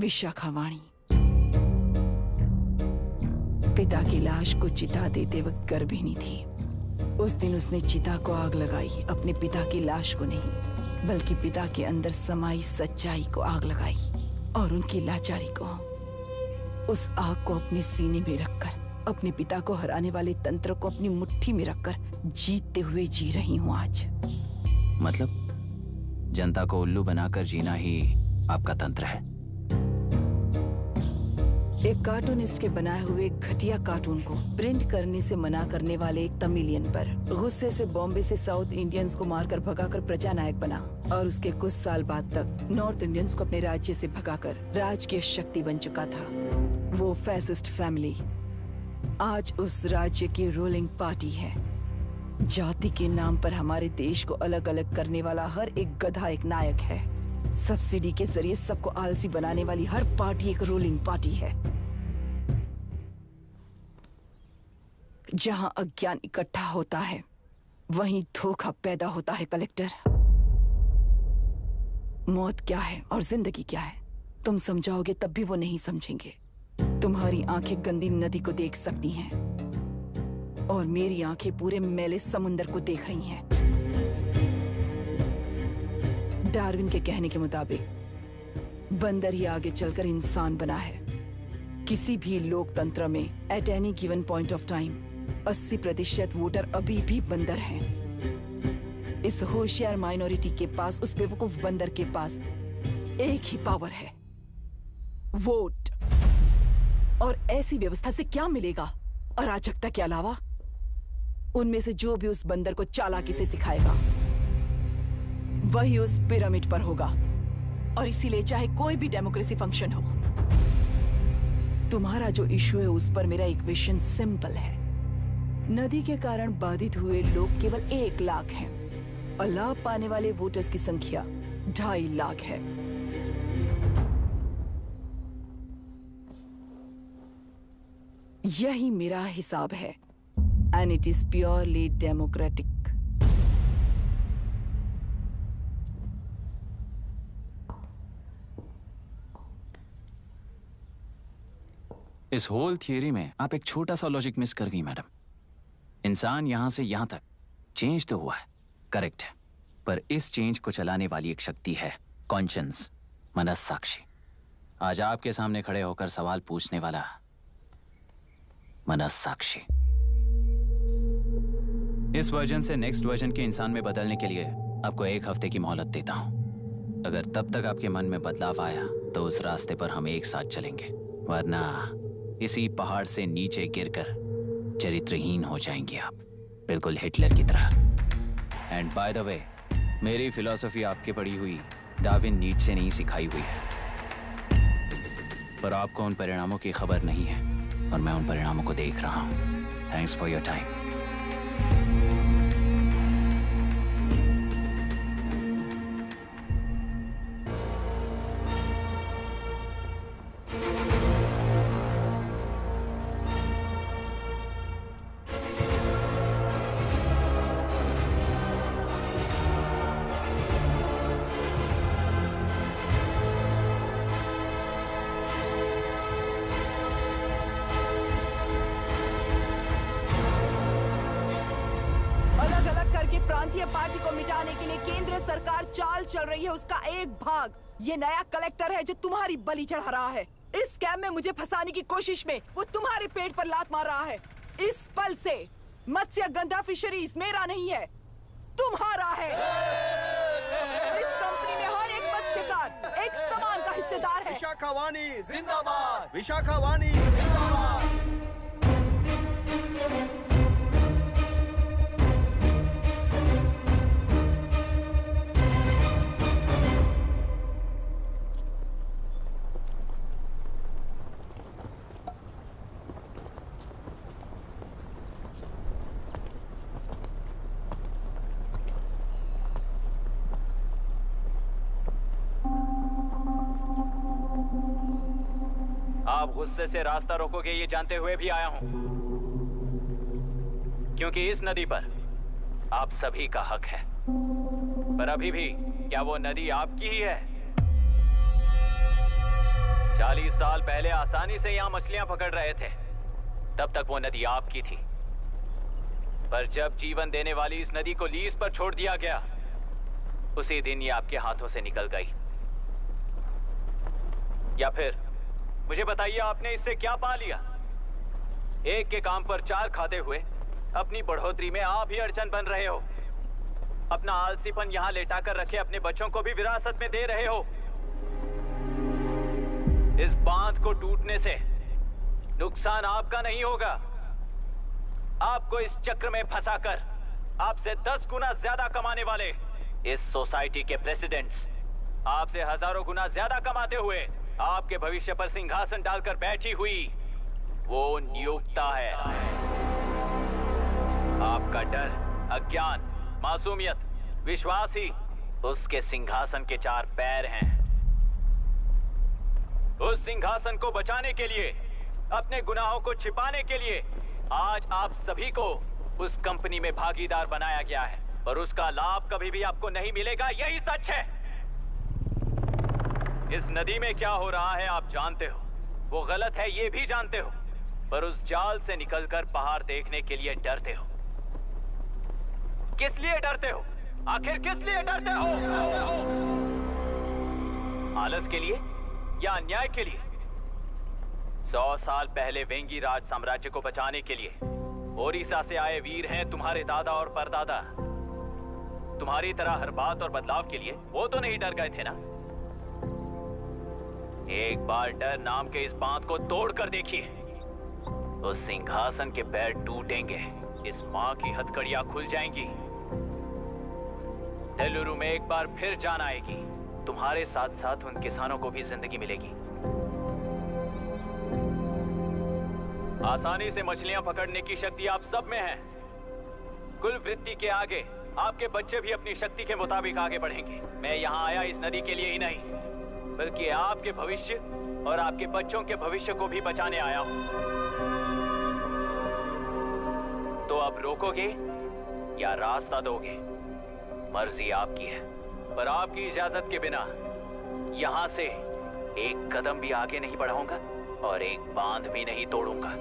विशाखावाणी। पिता की लाश को चिता देते वक्त गर्भिणी थी। उस दिन उसने चिता को आग लगाई, अपने पिता की लाश को नहीं बल्कि पिता के अंदर समाई सच्चाई को आग लगाई और उनकी लाचारी को। उस आग को अपने सीने में रखकर अपने पिता को हराने वाले तंत्र को अपनी मुट्ठी में रखकर जीतते हुए जी रही हूँ आज। मतलब जनता को उल्लू बनाकर जीना ही आपका तंत्र है? एक कार्टूनिस्ट के बनाए हुए घटिया कार्टून को प्रिंट करने से मना करने वाले एक तमिलियन पर गुस्से से बॉम्बे से साउथ इंडियंस को मारकर भगाकर प्रजानायक बना और उसके कुछ साल बाद तक नॉर्थ इंडियंस को अपने राज्य से भगाकर राजकीय शक्ति बन चुका था। वो फैसिस्ट फैमिली आज उस राज्य की रूलिंग पार्टी है। जाति के नाम पर हमारे देश को अलग अलग करने वाला हर एक गधा एक नायक है। सब्सिडी के जरिए सबको आलसी बनाने वाली हर पार्टी एक रूलिंग पार्टी है। जहां अज्ञान इकट्ठा होता है वहीं धोखा पैदा होता है। कलेक्टर, मौत क्या है और जिंदगी क्या है तुम समझाओगे तब भी वो नहीं समझेंगे। तुम्हारी आंखें गंदी नदी को देख सकती हैं और मेरी आंखें पूरे मैले समुंदर को देख रही हैं। डार्विन के कहने के मुताबिक बंदर ही आगे चलकर इंसान बना है। किसी भी लोकतंत्र में at any given point of time 80% voter अभी भी बंदर हैं। इस होशियार माइनॉरिटी के पास, उस बेवकूफ बंदर के पास एक ही पावर है, वोट। और ऐसी व्यवस्था से क्या मिलेगा अराजकता के अलावा? उनमें से जो भी उस बंदर को चालाकी से सिखाएगा वही उस पिरामिड पर होगा। और इसीलिए चाहे कोई भी डेमोक्रेसी फंक्शन हो, तुम्हारा जो इशू है उस पर मेरा इक्वेशन सिंपल है। नदी के कारण बाधित हुए लोग केवल 1 लाख हैं और लाभ पाने वाले वोटर्स की संख्या 2.5 लाख है। यही मेरा हिसाब है and it is purely democratic. इस होल थियरी में आप एक छोटा सा लॉजिक मिस कर गई मैडम। इंसान यहां से यहां तक चेंज तो हुआ है, करेक्ट है, पर इस चेंज को चलाने वाली एक शक्ति है, कॉन्शियंस, मनस्साक्षी। आज आपके सामने खड़े होकर सवाल पूछने वाला मनस्साक्षी। इस वर्जन से नेक्स्ट वर्जन के इंसान में बदलने के लिए आपको 1 हफ्ते की मोहलत देता हूं। अगर तब तक आपके मन में बदलाव आया तो उस रास्ते पर हम एक साथ चलेंगे, वरना इसी पहाड़ से नीचे गिरकर चरित्रहीन हो जाएंगे आप, बिल्कुल हिटलर की तरह। एंड बाय द वे, मेरी फिलॉसफी आपके पढ़ी हुई डार्विन नीट्शे नहीं सिखाई हुई है, पर आपको उन परिणामों की खबर नहीं है और मैं उन परिणामों को देख रहा हूं। Thanks for your time. Party को मिटाने के लिए केंद्र सरकार चाल चल रही है, उसका एक भाग ये नया कलेक्टर है जो तुम्हारी बलि चढ़ा रहा है। इस स्कैम में मुझे फंसाने की कोशिश में वो तुम्हारे पेट पर लात मार रहा है। इस पल से मत्स्य गंधा फिशरीज मेरा नहीं है, तुम्हारा है। इस कंपनी में हर एक मत्स्यकार एक समान का हिस्सेदार है। विशाखावाणी जिंदाबाद, विशाखावाणी जिंदाबाद। आप गुस्से से रास्ता रोकोगे ये जानते हुए भी आया हूं, क्योंकि इस नदी पर आप सभी का हक है। पर अभी भी क्या वो नदी आपकी ही है? 40 साल पहले आसानी से यहां मछलियां पकड़ रहे थे, तब तक वो नदी आपकी थी। पर जब जीवन देने वाली इस नदी को लीज पर छोड़ दिया गया, उसी दिन ये आपके हाथों से निकल गई। या फिर मुझे बताइए, आपने इससे क्या पा लिया? एक के काम पर 4 खाते हुए अपनी बढ़ोतरी में आप ही अड़चन बन रहे हो। अपना आलसीपन यहां लेटा कर रखे अपने बच्चों को भी विरासत में दे रहे हो। इस बांध को टूटने से नुकसान आपका नहीं होगा, आपको इस चक्र में फंसाकर आपसे 10 गुना ज्यादा कमाने वाले इस सोसाइटी के प्रेसिडेंट्स आपसे हजारों गुना ज्यादा कमाते हुए आपके भविष्य पर सिंहासन डालकर बैठी हुई वो नियोक्ता है। आपका डर, अज्ञान, मासूमियत, विश्वास ही उसके सिंहासन के 4 पैर हैं। उस सिंहासन को बचाने के लिए, अपने गुनाहों को छिपाने के लिए आज आप सभी को उस कंपनी में भागीदार बनाया गया है और उसका लाभ कभी भी आपको नहीं मिलेगा। यही सच है। इस नदी में क्या हो रहा है आप जानते हो, वो गलत है ये भी जानते हो, पर उस जाल से निकलकर पहाड़ देखने के लिए डरते हो। किस लिए डरते हो? आखिर किस लिए डरते हो? आलस के लिए या अन्याय के लिए? 100 साल पहले वेंगी राज साम्राज्य को बचाने के लिए ओडिशा से आए वीर हैं तुम्हारे दादा और परदादा। तुम्हारी तरह हर बात और बदलाव के लिए वो तो नहीं डर गए थे ना। एक बार डर नाम के इस बांध को तोड़ कर देखिए, उस सिंहासन के पैर टूटेंगे, इस मां की हथकड़ियां खुल जाएंगी। तेलुरु में एक बार फिर जान आएगी। तुम्हारे साथ साथ उन किसानों को भी जिंदगी मिलेगी। आसानी से मछलियां पकड़ने की शक्ति आप सब में है। कुल वृत्ति के आगे आपके बच्चे भी अपनी शक्ति के मुताबिक आगे बढ़ेंगे। मैं यहाँ आया इस नदी के लिए ही नहीं, बल्कि आपके भविष्य और आपके बच्चों के भविष्य को भी बचाने आया हूँ। तो अब रोकोगे या रास्ता दोगे, मर्जी आपकी है, पर आपकी इजाजत के बिना यहाँ से एक कदम भी आगे नहीं बढ़ाऊंगा और एक बांध भी नहीं तोड़ूंगा।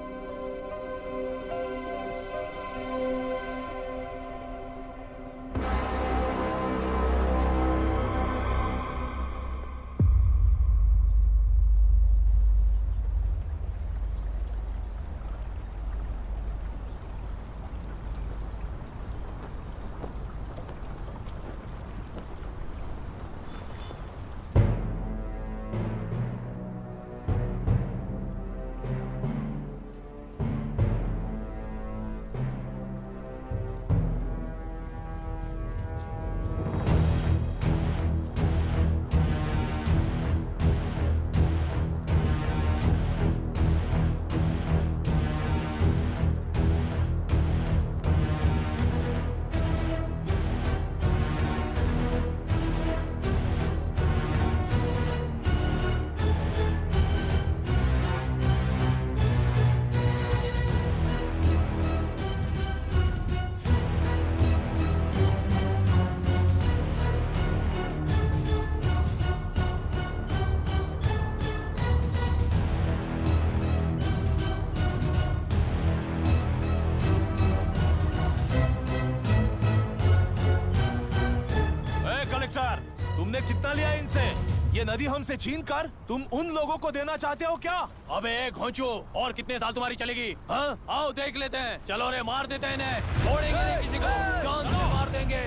तुमने कितना लिया इनसे? ये नदी हमसे छीन कर तुम उन लोगों को देना चाहते हो क्या? अबे घोंचो, और कितने साल तुम्हारी चलेगी? हाँ, आओ देख लेते हैं। चलो रे, मार देते हैं इन्हें। छोड़ेंगे नहीं किसी को, जान से मार देंगे।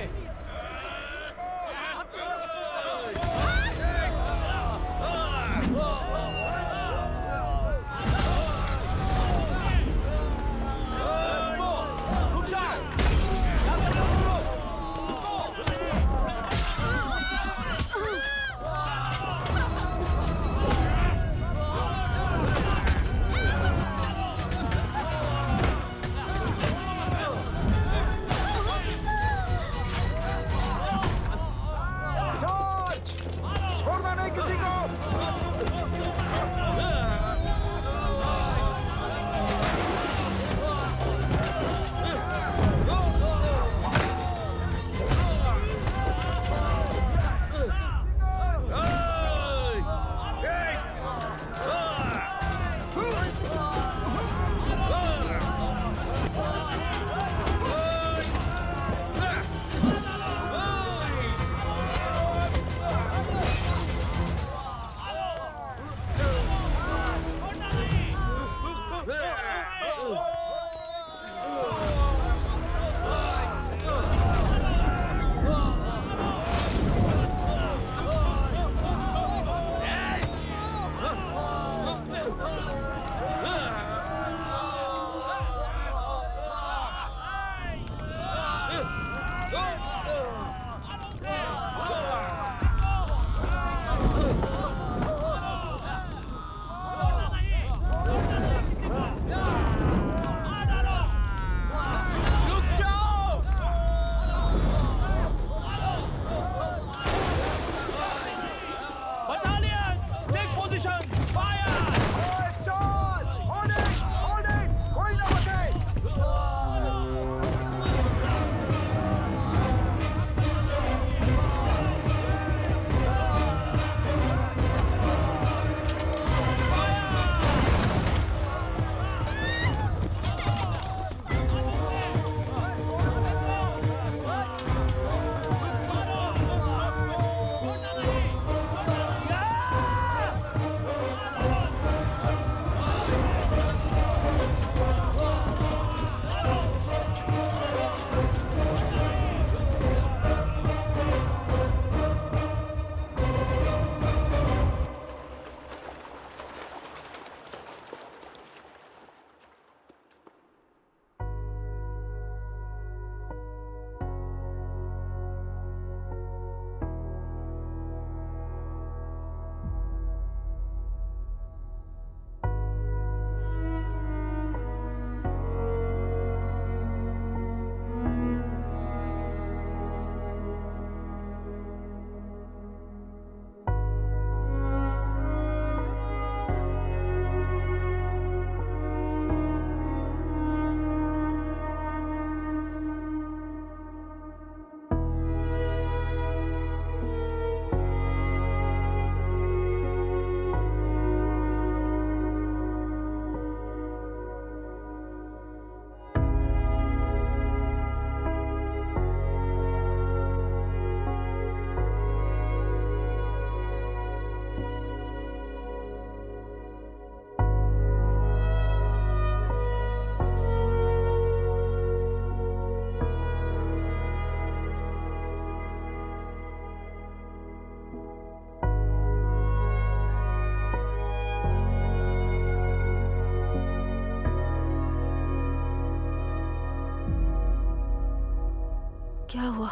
क्या हुआ?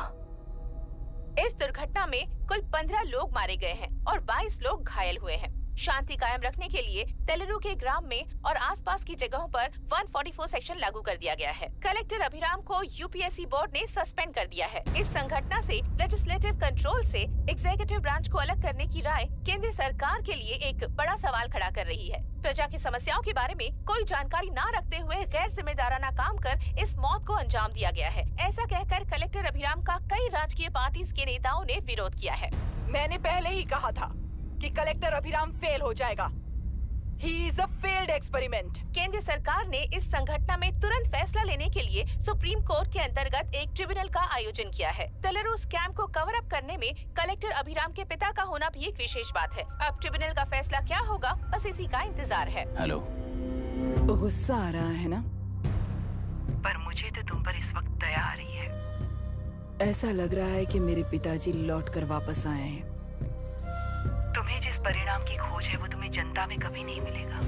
इस दुर्घटना में कुल 15 लोग मारे गए हैं और 22 लोग घायल हुए हैं। शांति कायम रखने के लिए तेलुरु के ग्राम में और आसपास की जगहों पर 144 सेक्शन लागू कर दिया गया है। कलेक्टर अभिराम को यूपीएससी बोर्ड ने सस्पेंड कर दिया है। इस संघटना से लेजिस्लेटिव कंट्रोल से एग्जीक्यूटिव ब्रांच को अलग करने की राय केंद्र सरकार के लिए एक बड़ा सवाल खड़ा कर रही है। प्रजा की समस्याओं के बारे में कोई जानकारी न रखते हुए गैर जिम्मेदाराना काम कर इस मौत को अंजाम दिया गया है। ऐसा कहकर कलेक्टर अभिराम का कई राजकीय पार्टी के नेताओं ने विरोध किया है। मैंने पहले ही कहा था कि कलेक्टर अभिराम फेल हो जाएगा। He is a failed experiment. केंद्र सरकार ने इस संघटना में तुरंत फैसला लेने के लिए सुप्रीम कोर्ट के अंतर्गत एक ट्रिब्यूनल का आयोजन किया है। तेलुरु स्कैम को कवर अप करने में कलेक्टर अभिराम के पिता का होना भी एक विशेष बात है। अब ट्रिब्यूनल का फैसला क्या होगा, बस इसी का इंतजार है। हेलो, गुस्सा आ रहा है ना? पर मुझे तो तुम पर इस वक्त दया आ रही है। ऐसा लग रहा है कि मेरे पिताजी लौट कर वापस आए हैं। तुम्हें जिस परिणाम की खोज है वो तुम्हें जनता में कभी नहीं मिलेगा।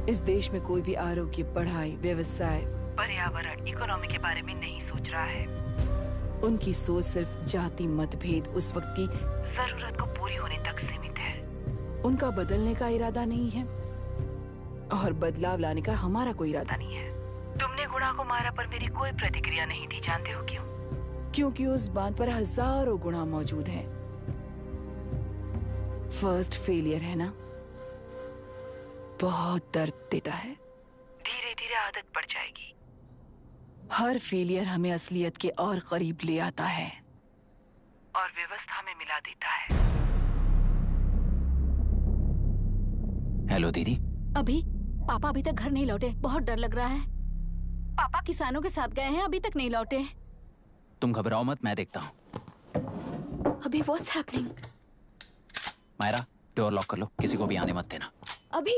इस देश में कोई भी आरोग्य, पढ़ाई, व्यवसाय, पर्यावरण, इकोनॉमी के बारे में नहीं सोच रहा है। उनकी सोच सिर्फ जाति मतभेद उस वक्त की जरूरत को पूरी होने तक सीमित है। उनका बदलने का इरादा नहीं है और बदलाव लाने का हमारा कोई इरादा नहीं है। तुमने गुणा को मारा पर मेरी कोई प्रतिक्रिया नहीं थी, जानते हो क्यों? क्योंकि उस बात पर हजारों गुणा मौजूद हैं। फर्स्ट फेलियर है ना, बहुत दर्द देता है। धीरे धीरे आदत पड़ जाएगी। हर फेलियर हमें असलियत के और करीब ले आता है और व्यवस्था में मिला देता है। हेलो दीदी। अभी पापा अभी तक घर नहीं लौटे, बहुत डर लग रहा है। पापा किसानों के साथ गए हैं, अभी तक नहीं लौटे। तुम घबराओ मत, मैं देखता हूँ। अभी what's happening? Myra, door lock कर लो, किसी को भी आने मत देना। अभी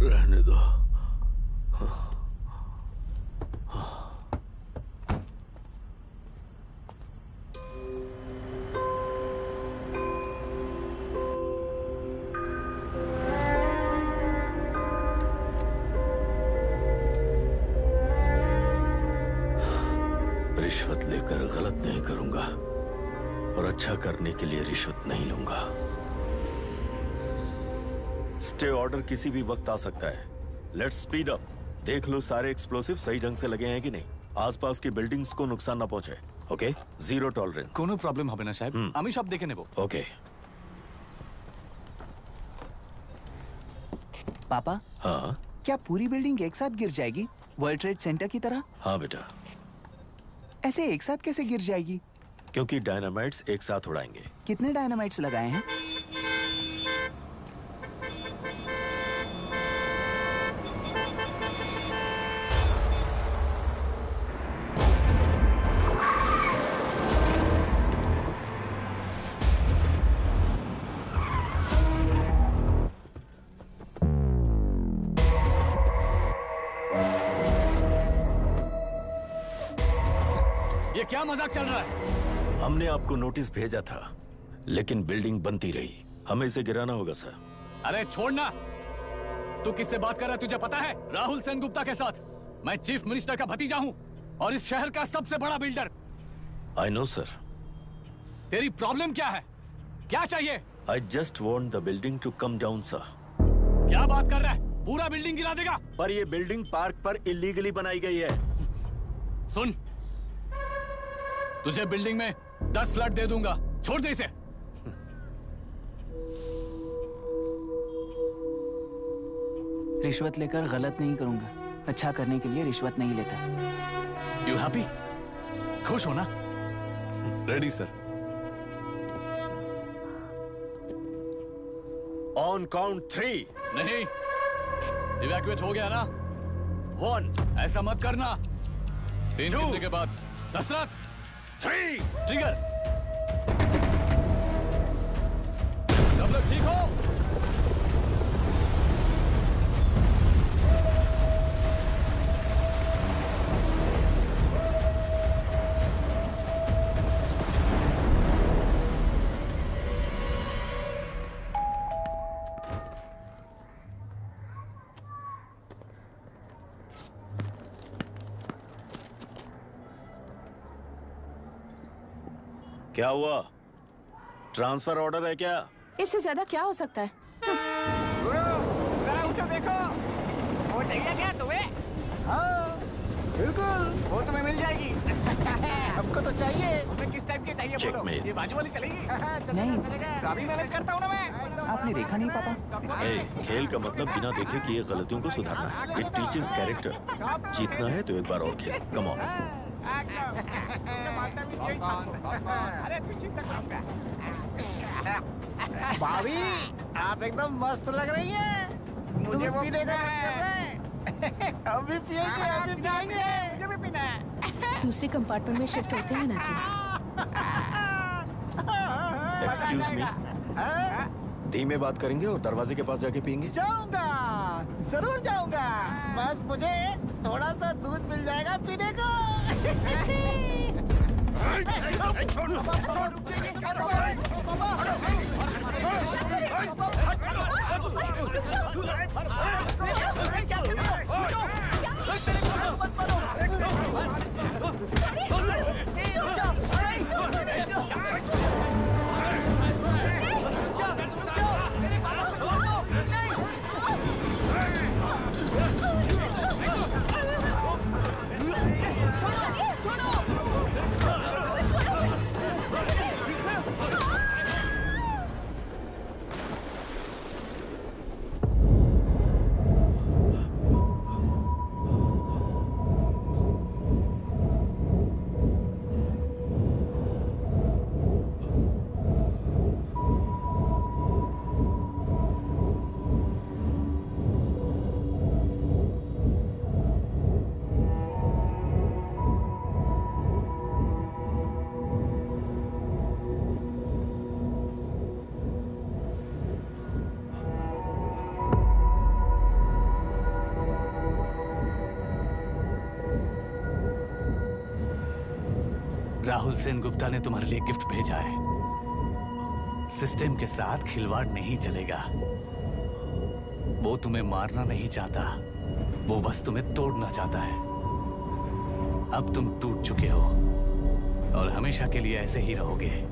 रहने दो। रिश्वत लेकर गलत नहीं करूंगा और अच्छा करने के लिए रिश्वत नहीं लूंगा। स्टे ऑर्डर किसी भी वक्त आ सकता है। Let's speed up. देख लो सारे एक्सप्लोसिव सही ढंग से लगे हैं कि नहीं। आसपास की बिल्डिंग्स को नुकसान ना पहुंचे। Okay, zero tolerance. कोनो प्रॉब्लम হবে না সাহেব, আমি সব দেখে নেব। ओके। पापा, हाँ क्या पूरी बिल्डिंग एक साथ गिर जाएगी, वर्ल्ड ट्रेड सेंटर की तरह? हाँ बेटा। ऐसे एक साथ कैसे गिर जाएगी? क्योंकि डायनामाइट्स एक साथ उड़ाएंगे। कितने डायनामाइट्स लगाए हैं? ये क्या मजाक चल रहा है? हमने आपको नोटिस भेजा था, लेकिन बिल्डिंग बनती रही। हमें इसे गिराना होगा सर। अरे छोड़ना। तू किससे बात कर रहा है तुझे पता है? राहुल सेनगुप्ता के साथ। मैं चीफ मिनिस्टर का भतीजा हूँ। और इस शहर का सबसे बड़ा बिल्डर। I know sir. तेरी प्रॉब्लम क्या है? क्या चाहिए? I just want the building to come down sir. क्या बात कर रहा है? पूरा बिल्डिंग गिरा देगा? पर ये बिल्डिंग पार्क पर इलीगली बनाई गई है। सुन, तुझे बिल्डिंग में 10 फ्लैट दे दूंगा, छोड़ दे इसे। रिश्वत लेकर गलत नहीं करूंगा। अच्छा करने के लिए रिश्वत नहीं लेता। You happy? खुश हो ना? Ready sir. On count 3। नहीं, इवैक्यूएट हो गया ना? 1। ऐसा मत करना। 3 गिनने के बाद दशरथ 3 ट्रिगर। सब लोग ठीक हो? क्या हुआ? ट्रांसफर ऑर्डर है क्या? इससे ज्यादा क्या हो सकता है? जरा उसे देखो, वो चाहिए क्या तुम्हें? हाँ, बिल्कुल, वो तुम्हें मिल जाएगी। हमको तो चाहिए। तुम्हें किस टाइप की चाहिए बोलो? ये बाजू वाली चलेगी? नहीं, अभी मैनेज करता हूँ ना मैं। आपने देखा नहीं पापा? खेल का मतलब बिना देखे किए गलतियों को सुधारना है। It teaches character. जीतना है तो एक बार और खेल। Come on. भाभी, आप एकदम मस्त लग रही हैं। मुझे वो पीने का मन कर रहा है। अभी पिएंगे, अभी पिएंगे। मुझे भी पीना है। दूसरे कंपार्टमेंट में शिफ्ट होते हैं ना जी। Excuse me. धीमे बात करेंगे और दरवाजे के पास जाके पियेंगे। जाऊंगा, जरूर जाऊंगा। बस मुझे थोड़ा सा दूध मिल जाएगा पीने को। राहुल सेन गुप्ता ने तुम्हारे लिए गिफ्ट भेजा है। सिस्टम के साथ खिलवाड़ नहीं चलेगा। वो तुम्हें मारना नहीं चाहता, वो बस तुम्हें तोड़ना चाहता है। अब तुम टूट चुके हो और हमेशा के लिए ऐसे ही रहोगे।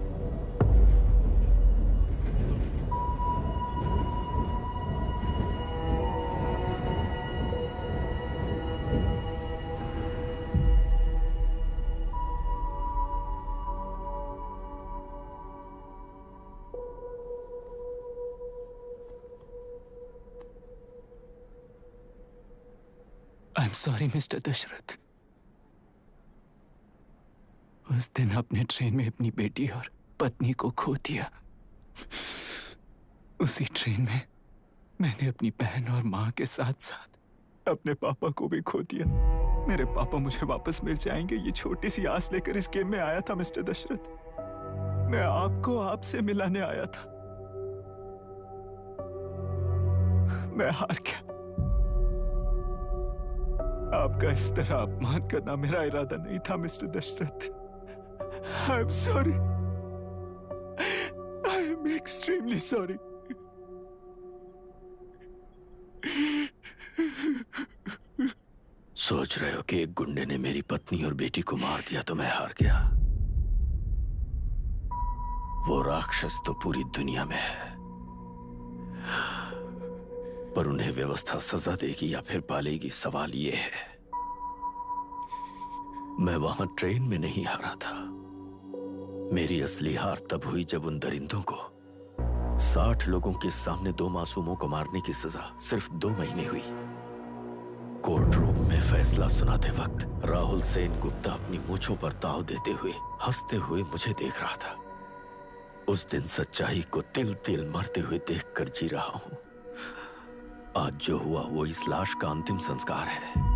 I'm sorry, mister Dasharath. उस दिन अपने ट्रेन में अपनी बेटी और पत्नी को खो दिया। उसी ट्रेन में मैंने अपनी बहन और माँ के साथ साथ अपने पापा को भी खो दिया। मेरे पापा मुझे वापस मिल जाएंगे, ये छोटी सी आस लेकर इस गेम में आया था मिस्टर दशरथ। मैं आपको आपसे मिलाने आया था। मैं हार गया। आपका इस तरह अपमान करना मेरा इरादा नहीं था mister Dashrath. I am sorry. I am extremely sorry. सोच रहे हो कि एक गुंडे ने मेरी पत्नी और बेटी को मार दिया तो मैं हार गया? वो राक्षस तो पूरी दुनिया में है, पर उन्हें व्यवस्था सजा देगी या फिर पालेगी, सवाल ये है। मैं वहां ट्रेन में नहीं हारा था। मेरी असली हार तब हुई जब उन दरिंदों को 60 लोगों के सामने 2 मासूमों को मारने की सजा सिर्फ 2 महीने हुई। कोर्ट रूम में फैसला सुनाते वक्त राहुल सेन गुप्ता अपनी मूंछों पर ताव देते हुए हंसते हुए मुझे देख रहा था। उस दिन सच्चाई को तिल तिल मरते हुए देखकर जी रहा हूं। आज जो हुआ वो इस लाश का अंतिम संस्कार है।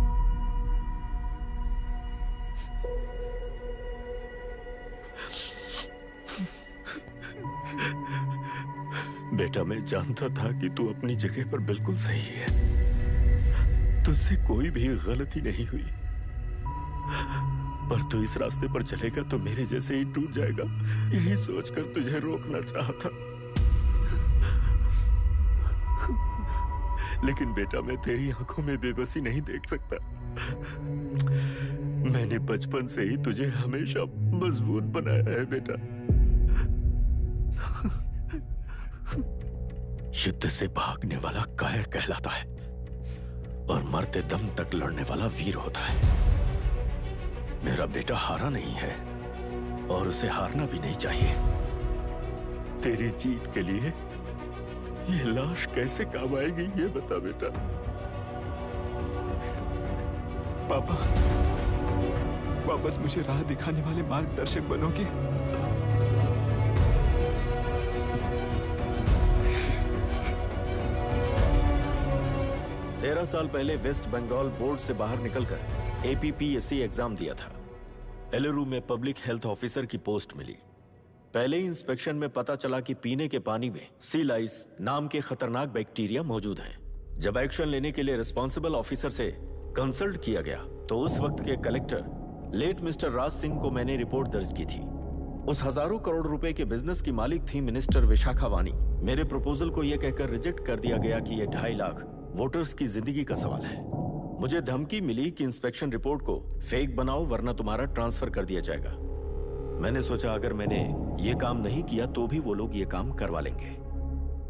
बेटा, मैं जानता था कि तू अपनी जगह पर बिल्कुल सही है। तुझसे कोई भी गलती नहीं हुई, पर तू इस रास्ते पर चलेगा तो मेरे जैसे ही टूट जाएगा, यही सोचकर तुझे रोकना चाहा था। लेकिन बेटा, मैं तेरी आंखों में बेबसी नहीं देख सकता। मैंने बचपन से ही तुझे हमेशा मजबूत बनाया है बेटा। युद्ध से भागने वाला कायर कहलाता है और मरते दम तक लड़ने वाला वीर होता है। मेरा बेटा हारा नहीं है और उसे हारना भी नहीं चाहिए। तेरी जीत के लिए ये लाश कैसे काम आएगी, ये बता बेटा। पापा, वापस मुझे राह दिखाने वाले मार्गदर्शक बनोगे? 13 साल पहले वेस्ट बंगाल बोर्ड से बाहर निकलकर APPSC एग्जाम दिया था। एलुरु में पब्लिक हेल्थ ऑफिसर की पोस्ट मिली। पहले ही इंस्पेक्शन में पता चला कि पीने के पानी में सी लाइस नाम के खतरनाक बैक्टीरिया मौजूद हैं। जब एक्शन लेने के लिए रिस्पॉन्सिबल ऑफिसर से कंसल्ट किया गया तो उस वक्त के collector late mister Raj Singh को मैंने रिपोर्ट दर्ज की थी। उस हजारों करोड़ रुपए के बिजनेस की मालिक थी मिनिस्टर विशाखा वानी। मेरे प्रपोजल को यह कहकर रिजेक्ट कर दिया गया कि यह 2.5 लाख वोटर्स की जिंदगी का सवाल है। मुझे धमकी मिली कि इंस्पेक्शन रिपोर्ट को फेक बनाओ वरना तुम्हारा ट्रांसफर कर दिया जाएगा। मैंने सोचा अगर मैंने ये काम नहीं किया तो भी वो लोग ये काम करवा लेंगे।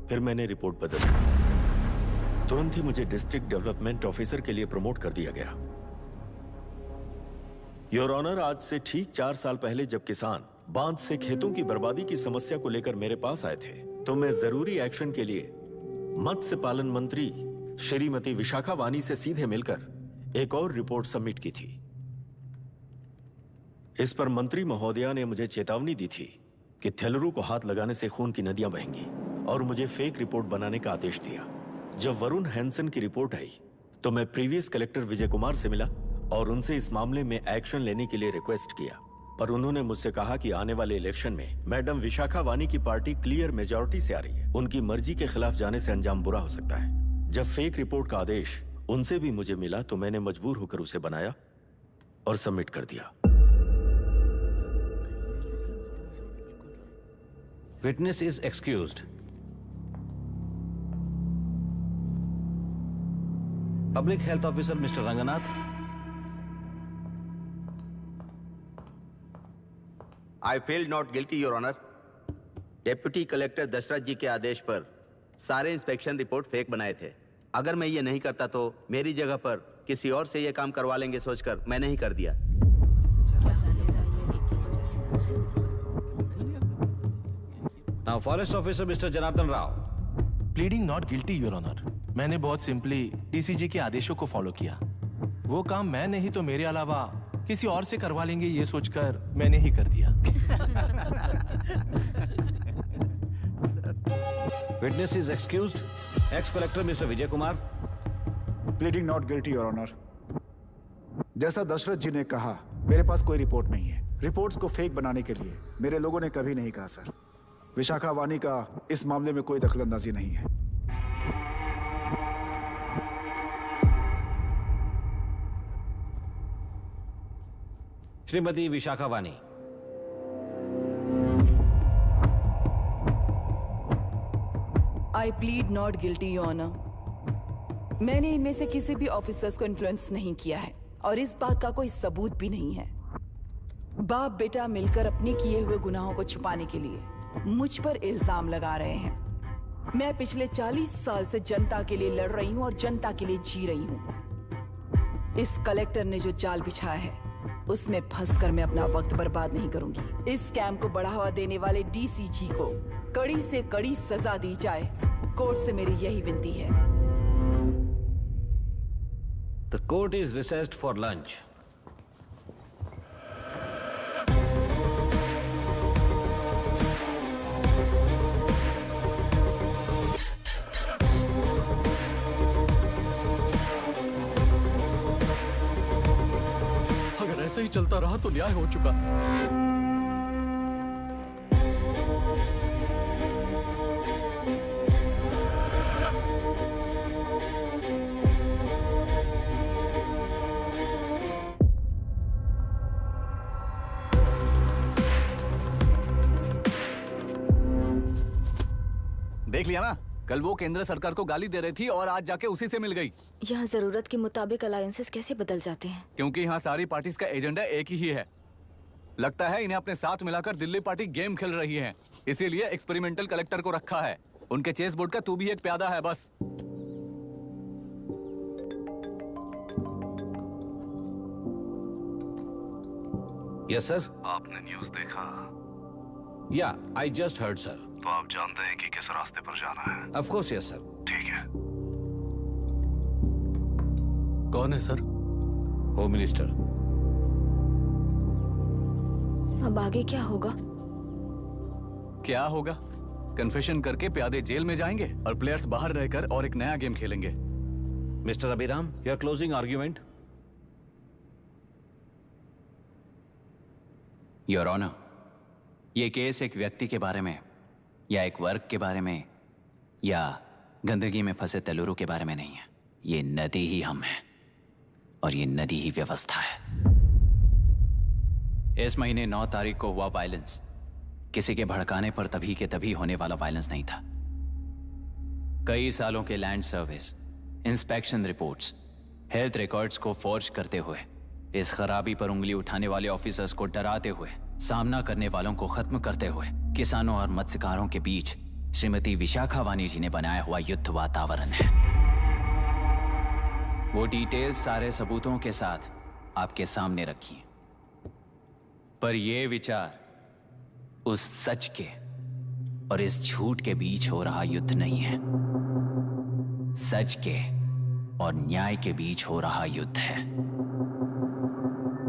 फिर मैंने रिपोर्ट बदल दी। तुरंत ही मुझे डिस्ट्रिक्ट डेवलपमेंट ऑफिसर के लिए प्रमोट कर दिया गया। योर ऑनर, आज से ठीक 4 साल पहले जब किसान बांध से खेतों की बर्बादी की समस्या को लेकर मेरे पास आए थे तो मैं जरूरी एक्शन के लिए मत्स्य पालन मंत्री श्रीमती विशाखा वानी से सीधे मिलकर एक और रिपोर्ट सबमिट की थी। इस पर मंत्री महोदया ने मुझे चेतावनी दी थी कि थेलरू को हाथ लगाने से खून की नदियां बहेंगी और मुझे फेक रिपोर्ट बनाने का आदेश दिया। जब वरुण हैंसन की रिपोर्ट आई तो मैं प्रीवियस कलेक्टर विजय कुमार से मिला और उनसे इस मामले में एक्शन लेने के लिए रिक्वेस्ट किया, पर उन्होंने मुझसे कहा कि आने वाले इलेक्शन में मैडम विशाखा वानी की पार्टी क्लियर मेजॉरिटी से आ रही है। उनकी मर्जी के खिलाफ जाने से अंजाम बुरा हो सकता है। जब फेक रिपोर्ट का आदेश उनसे भी मुझे मिला तो मैंने मजबूर होकर उसे बनाया और सबमिट कर दिया। Witness is excused. Public Health Officer Mr. Ranganath. I feel not guilty, Your Honor. Deputy collector Dashrath ji के आदेश पर सारे इंस्पेक्शन रिपोर्ट फेक बनाए थे। अगर मैं ये नहीं करता तो मेरी जगह पर किसी और से ये काम करवा लेंगे सोचकर मैं नहीं कर दिया। Now, Forest Officer Mr. Janardhan Rao. Pleading not guilty, Your Honor. मैंने बहुत सिंपली DCG के आदेशों को फॉलो किया। वो काम मैं नहीं तो मेरे अलावा किसी और से करवा लेंगे ये सोचकर मैंने ही कर दिया। Witness is excused. Ex-Collector Mr. Vijay Kumar. Pleading not guilty, Your Honor. जैसा दशरथ जी ने कहा, मेरे पास कोई रिपोर्ट नहीं है। रिपोर्ट्स को फेक बनाने के लिए मेरे लोगों ने कभी नहीं कहा सर। विशाखा वानी का इस मामले में कोई दखलंदाजी नहीं है। Shrimati Vishakha Vani. I plead not guilty your honour. मैंने इनमें से किसी भी ऑफिसर्स को इन्फ्लुएंस नहीं किया है। और इस बात का कोई सबूत भी नहीं है। बाप बेटा मिलकर अपने किए हुए गुनाहों को छुपाने के लिए मुझ पर इल्जाम लगा रहे हैं। मैं पिछले 40 साल से जनता के लिए लड़ रही हूँ और जनता के लिए जी रही हूँ। इस कलेक्टर ने जो जाल बिछाया है उसमें फंसकर मैं अपना वक्त बर्बाद नहीं करूंगी। इस स्कैम को बढ़ावा देने वाले डीसीजी को कड़ी से कड़ी सजा दी जाए, कोर्ट से मेरी यही विनती है। The court is recessed for lunch. अगर ऐसे ही चलता रहा तो न्याय हो चुका। देख लिया ना, कल वो केंद्र सरकार को गाली दे रही थी और आज जाके उसी से मिल गई। यहाँ जरूरत के मुताबिक अलायंसेस कैसे बदल जाते हैं? क्योंकि यहाँ सारी पार्टीज का एजेंडा एक ही है। लगता है इन्हें अपने साथ मिलाकर दिल्ली पार्टी गेम खेल रही है, इसीलिए एक्सपेरिमेंटल कलेक्टर को रखा है। उनके चेस बोर्ड का तू भी एक प्यादा है बस। Yes sir. आपने न्यूज़ देखा? या आई जस्ट हर्ड सर। तो आप जानते हैं कि किस रास्ते पर जाना है? Of course yes sir. ठीक है। कौन है सर? Home minister. अब आगे क्या होगा? क्या होगा? कन्फेशन करके प्यादे जेल में जाएंगे और प्लेयर्स बाहर रहकर और एक नया गेम खेलेंगे। Mister Abhiram, your closing argument. Your honour, ये केस एक व्यक्ति के बारे में या एक वर्ग के बारे में या गंदगी में फंसे तेलुरु के बारे में नहीं है। ये नदी ही हम हैं और ये नदी ही व्यवस्था है। इस महीने 9 तारीख को हुआ वायलेंस किसी के भड़काने पर तभी के तभी होने वाला वायलेंस नहीं था। कई सालों के land service, inspection reports, health records को फॉर्ज करते हुए, इस खराबी पर उंगली उठाने वाले ऑफिसर्स को डराते हुए, सामना करने वालों को खत्म करते हुए किसानों और मत्स्यकारों के बीच श्रीमती विशाखा वानी जी ने बनाया हुआ युद्ध वातावरण है। वो डिटेल्स सारे सबूतों के साथ आपके सामने रखी हैं। पर ये विचार उस सच के और इस झूठ के बीच हो रहा युद्ध नहीं है, सच के और न्याय के बीच हो रहा युद्ध है।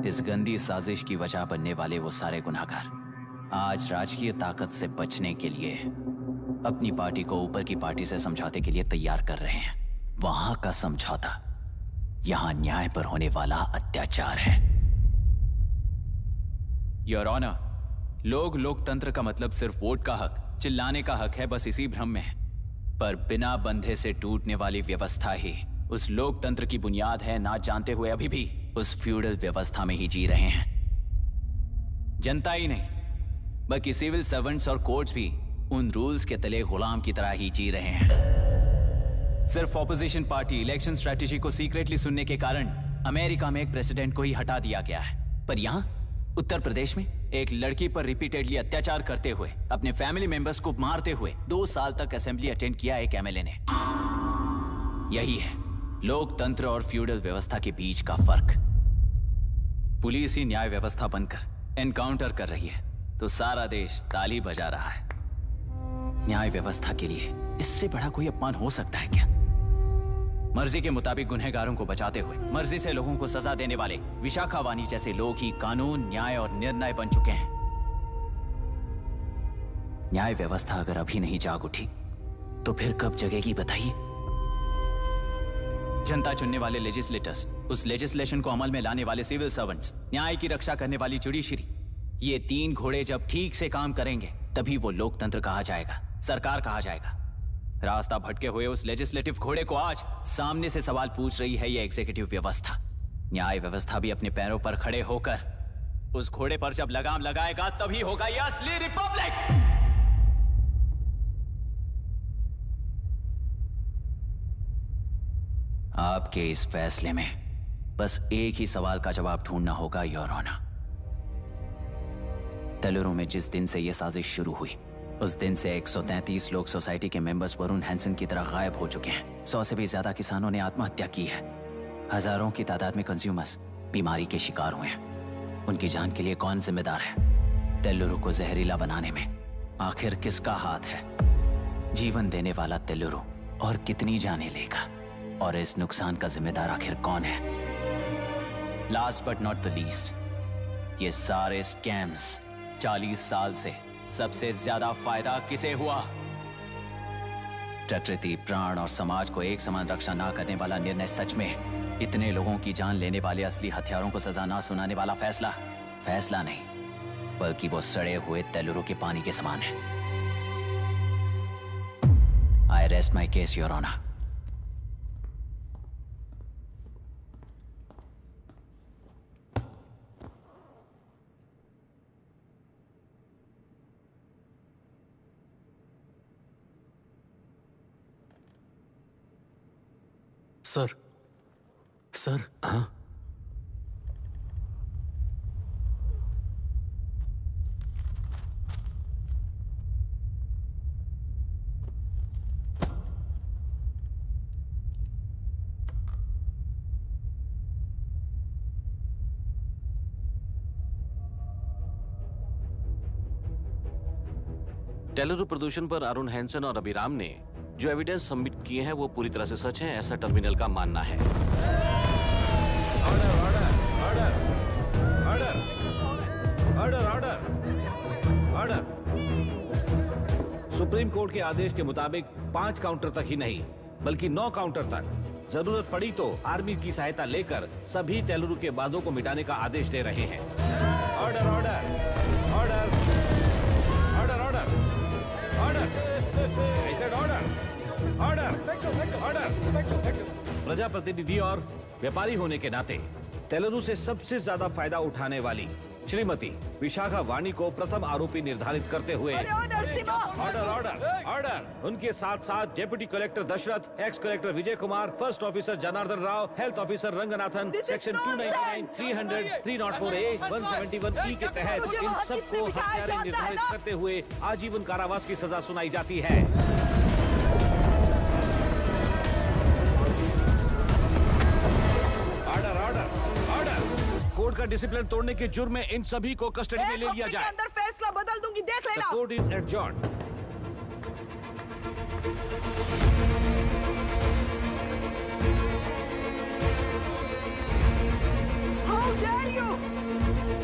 इस गंदी साजिश की वजह बनने वाले वो सारे गुनहगार आज राजकीय ताकत से बचने के लिए अपनी पार्टी को ऊपर की पार्टी से समझौते के लिए तैयार कर रहे हैं। वहां का समझौता यहां न्याय पर होने वाला अत्याचार है। योर ऑनर, लोग लोकतंत्र का मतलब सिर्फ वोट का हक, चिल्लाने का हक है, बस इसी भ्रम में है। पर बिना बंधे से टूटने वाली व्यवस्था ही उस लोकतंत्र की बुनियाद है, ना जानते हुए अभी भी उस फ्यूडल व्यवस्था में ही जी रहे हैं। जनता ही नहीं बल्कि सिविल सर्वेंट्स और कोर्ट्स भी उन रूल्स के तले गुलाम की तरह ही जी रहे हैं। सिर्फ ऑपोजिशन पार्टी इलेक्शन स्ट्रेटेजी को सीक्रेटली सुनने के कारण अमेरिका में एक प्रेसिडेंट को ही हटा दिया गया है, पर यहां उत्तर प्रदेश में एक लड़की पर रिपीटेडली अत्याचार करते हुए, अपने फैमिली मेंबर्स को मारते हुए 2 साल तक असेंबली अटेंड किया एक एमएलए ने। यही है लोकतंत्र और फ्यूडल व्यवस्था के बीच का फर्क। पुलिस ही न्याय व्यवस्था बनकर एनकाउंटर कर रही है तो सारा देश ताली बजा रहा है। न्याय व्यवस्था के लिए इससे बड़ा कोई अपमान हो सकता है क्या? मर्जी के मुताबिक गुनहगारों को बचाते हुए मर्जी से लोगों को सजा देने वाले विशाखा वानी जैसे लोग ही कानून, न्याय और निर्णय बन चुके हैं। न्याय व्यवस्था अगर अभी नहीं जाग उठी तो फिर कब जगेगी बताइए? जनता चुनने वाले लेजिस्लेटर्स, उस लेजिस्लेशन को अमल में लाने वाले सिविल सर्वेंट्स, न्याय की रक्षा करने वाली जुडिशरी, ये 3 घोड़े जब ठीक से काम करेंगे तभी वो लोकतंत्र कहा जाएगा, सरकार कहा जाएगा। रास्ता भटके हुए उस लेजिस्लेटिव घोड़े को आज सामने से सवाल पूछ रही है ये एग्जीक्यूटिव व्यवस्था। न्याय व्यवस्था भी अपने पैरों पर खड़े होकर उस घोड़े पर जब लगाम लगाएगा तभी होगा ये असली रिपब्लिक। आपके इस फैसले में बस एक ही सवाल का जवाब ढूंढना होगा योर ऑनर। तेलुरु में जिस दिन से यह साजिश शुरू हुई उस दिन से 133 लोग सोसाइटी के मेंबर्स वरुण हैंसन की तरह गायब हो चुके हैं। 100 से भी ज्यादा किसानों ने आत्महत्या की है। हजारों की तादाद में कंज्यूमर्स बीमारी के शिकार हुए हैं। उनकी जान के लिए कौन जिम्मेदार है? तेलुरु को जहरीला बनाने में आखिर किसका हाथ है? जीवन देने वाला तेलुरु और कितनी जाने लेगा? और इस नुकसान का जिम्मेदार आखिर कौन है? Last but not the least, ये सारे स्कैम्स 40 साल से सबसे ज्यादा फायदा किसे हुआ? प्रकृति, प्राण और समाज को एक समान रक्षा ना करने वाला निर्णय, सच में इतने लोगों की जान लेने वाले असली हथियारों को सजा ना सुनाने वाला फैसला नहीं, बल्कि वो सड़े हुए तेलुरु के पानी के समान है। I rest my case your honour. Sir हाँ? तेलुरु प्रदूषण पर अरुण हैंसन और अभिराम ने जो एविडेंस सबमिट किए हैं वो पूरी तरह से सच हैं, ऐसा टर्मिनल का मानना है। ऑर्डर। सुप्रीम कोर्ट के आदेश के मुताबिक 5 काउंटर तक ही नहीं बल्कि 9 काउंटर तक जरूरत पड़ी तो आर्मी की सहायता लेकर सभी तेलुरु के बांधों को मिटाने का आदेश दे रहे हैं। Order order order order order order order. प्रजाप्रतिनिधि और व्यापारी होने के नाते तेलुरु से सबसे ज्यादा फायदा उठाने वाली श्रीमती विशाखा वाणी को प्रथम आरोपी निर्धारित करते हुए ऑर्डर ऑर्डर ऑर्डर। उनके साथ साथ deputy collector Dashrath, ex collector Vijay Kumar, first officer Janardhan Rao, health officer Ranganathan, section 299, 300, 304A, 171E के तहत इन सबको हत्यारे निर्धारित करते हुए आजीवन कारावास की सजा सुनाई जाती है। कोर्ट का डिसिप्लिन तोड़ने के जुर्म में इन सभी को कस्टडी में ले लिया जाए। अंदर फैसला बदल दूंगी, देख लेना। Court is adjourned. How dare you?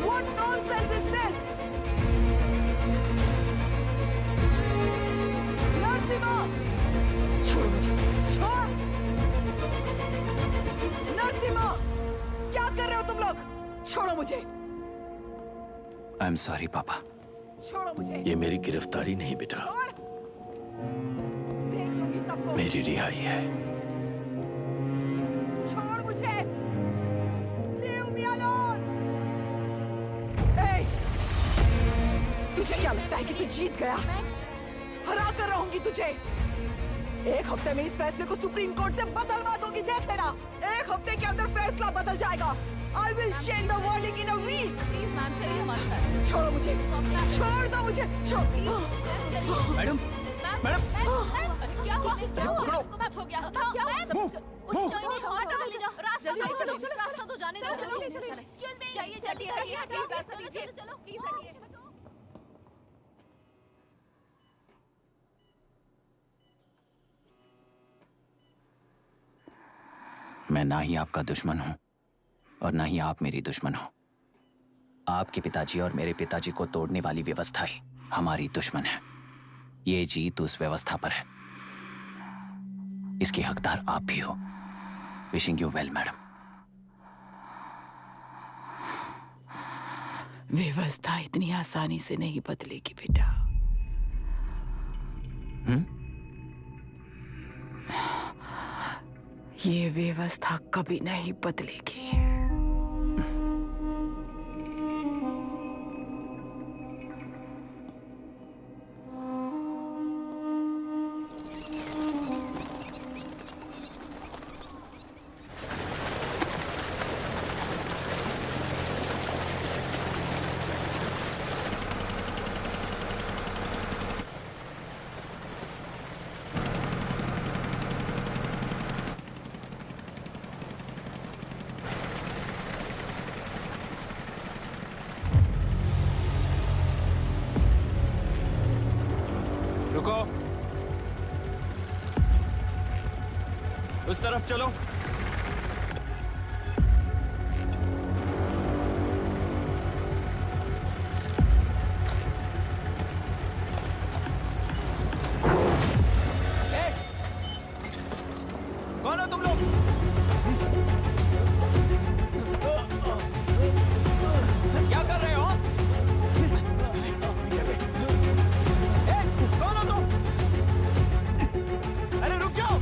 What nonsense is this? Narasimha, छोड़ मुझे, छोड़। नरसिम्हा, क्या कर रहे हो तुम लोग? छोड़ो मुझे। आई एम सॉरी पापा। छोड़ो मुझे। ये मेरी गिरफ्तारी नहीं बेटा, देख लूंगी सबको। मेरी रिहाई है। छोड़ मुझे। Leave me alone. Hey, तुझे क्या लगता है कि तू जीत गया? हरा कर रहूंगी तुझे। एक हफ्ते में इस फैसले को सुप्रीम कोर्ट से बदलवा दूंगी, देख लेना। एक हफ्ते के अंदर फैसला बदल जाएगा। I will change the verdict in a week. Please ma'am, चलिए हमारे साथ। छोड़ो मुझे, छोड़ दो मुझे, मैडम, मैडम, क्या हुआ? कुछ हो गया? चलो, रास्ता तो जाने दो। एक्सक्यूज मी, चाहिए जल्दी करिए, प्लीज रास्ता दीजिए। चलो प्लीज हटिए। मैं ना ही आपका दुश्मन हूं और ना ही आप मेरी दुश्मन हो। आपके पिताजी और मेरे पिताजी को तोड़ने वाली व्यवस्था ही हमारी दुश्मन है। ये जीत उस व्यवस्था पर है, इसके हकदार आप भी हो। Wishing you well madam. व्यवस्था इतनी आसानी से नहीं बदलेगी बेटा। ये व्यवस्था कभी नहीं बदलेगी। तरफ चलो। कौन हो तुम लोग? क्या कर रहे हो? कौन हो तुम? अरे रुक जाओ।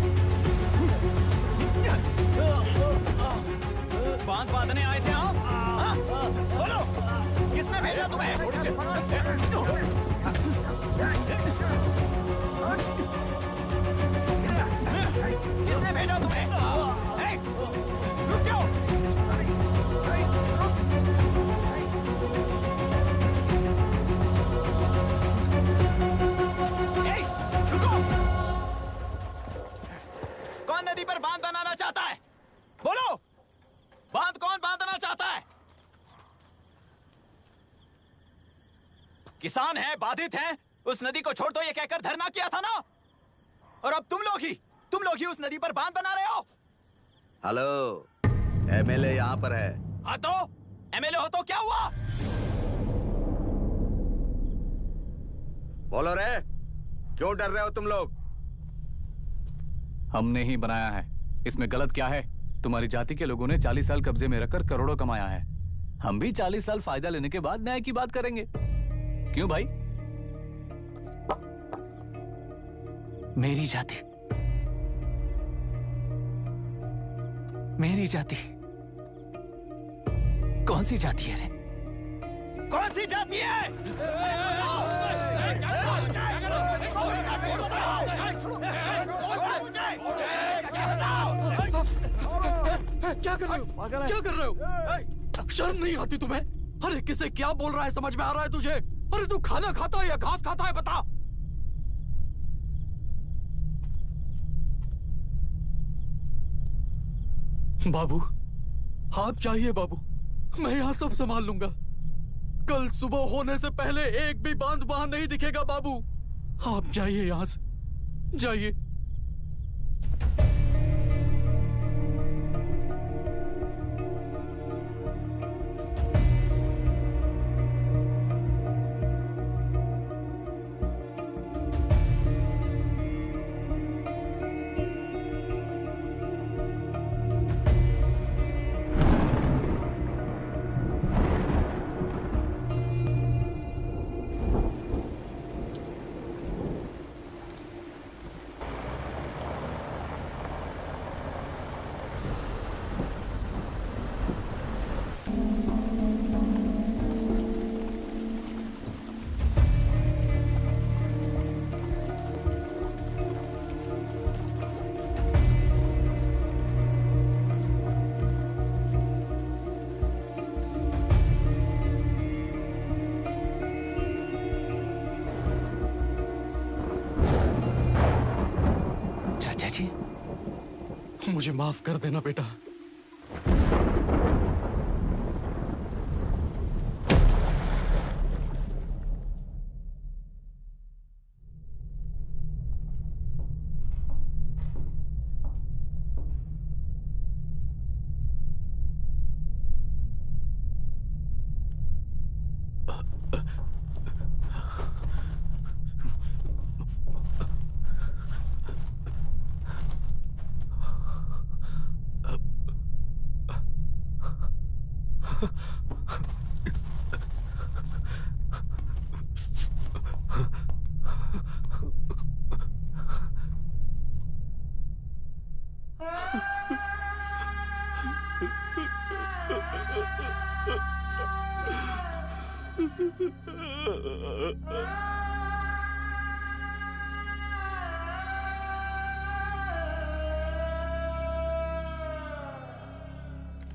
बांध बांधने आए थे आप? हाँ? बोलो, किसने भेजा तुम्हें? किसने भेजा तुम्हें? हे, रुक जाओ। हे, रुको। कौन नदी पर बांध बनाना चाहता है? बोलो, बांध कौन बांधना चाहता है? किसान हैं, बाधित हैं, उस नदी को छोड़ दो ये कहकर धरना किया था ना? और अब तुम लोग ही उस नदी पर बांध बना रहे हो। हेलो, एमएलए यहाँ पर है। हाँ तो एमएलए हो तो क्या हुआ? बोलो रे, क्यों डर रहे हो तुम लोग? हमने ही बनाया है, इसमें गलत क्या है? तुम्हारी जाति के लोगों ने 40 साल कब्जे में रखकर करोड़ों कमाया है। हम भी 40 साल फायदा लेने के बाद न्याय की बात करेंगे। क्यों भाई? मेरी जाति, मेरी जाति कौन सी जाति है रे? कौन सी जाति है? क्या कर रहे हो? क्या कर रहे हो? शर्म नहीं आती तुम्हें? अरे किसे क्या बोल रहा है समझ में आ रहा है तुझे? अरे तू खाना खाता है या घास खाता है बता। बाबू, आप चाहिए बाबू, मैं यहाँ सब संभाल लूंगा। कल सुबह होने से पहले एक भी बांध वहां नहीं दिखेगा बाबू। आप जाइए यहाँ से, जाइए। मुझे माफ कर देना बेटा।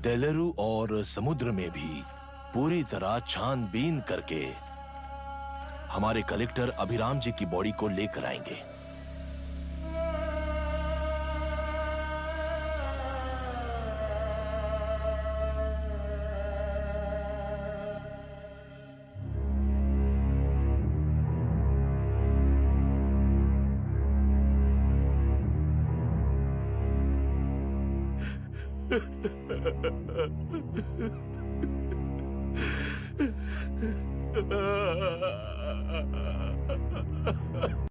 तेलुरु और समुद्र में भी पूरी तरह छानबीन करके हमारे कलेक्टर अभिराम जी की बॉडी को लेकर आएंगे।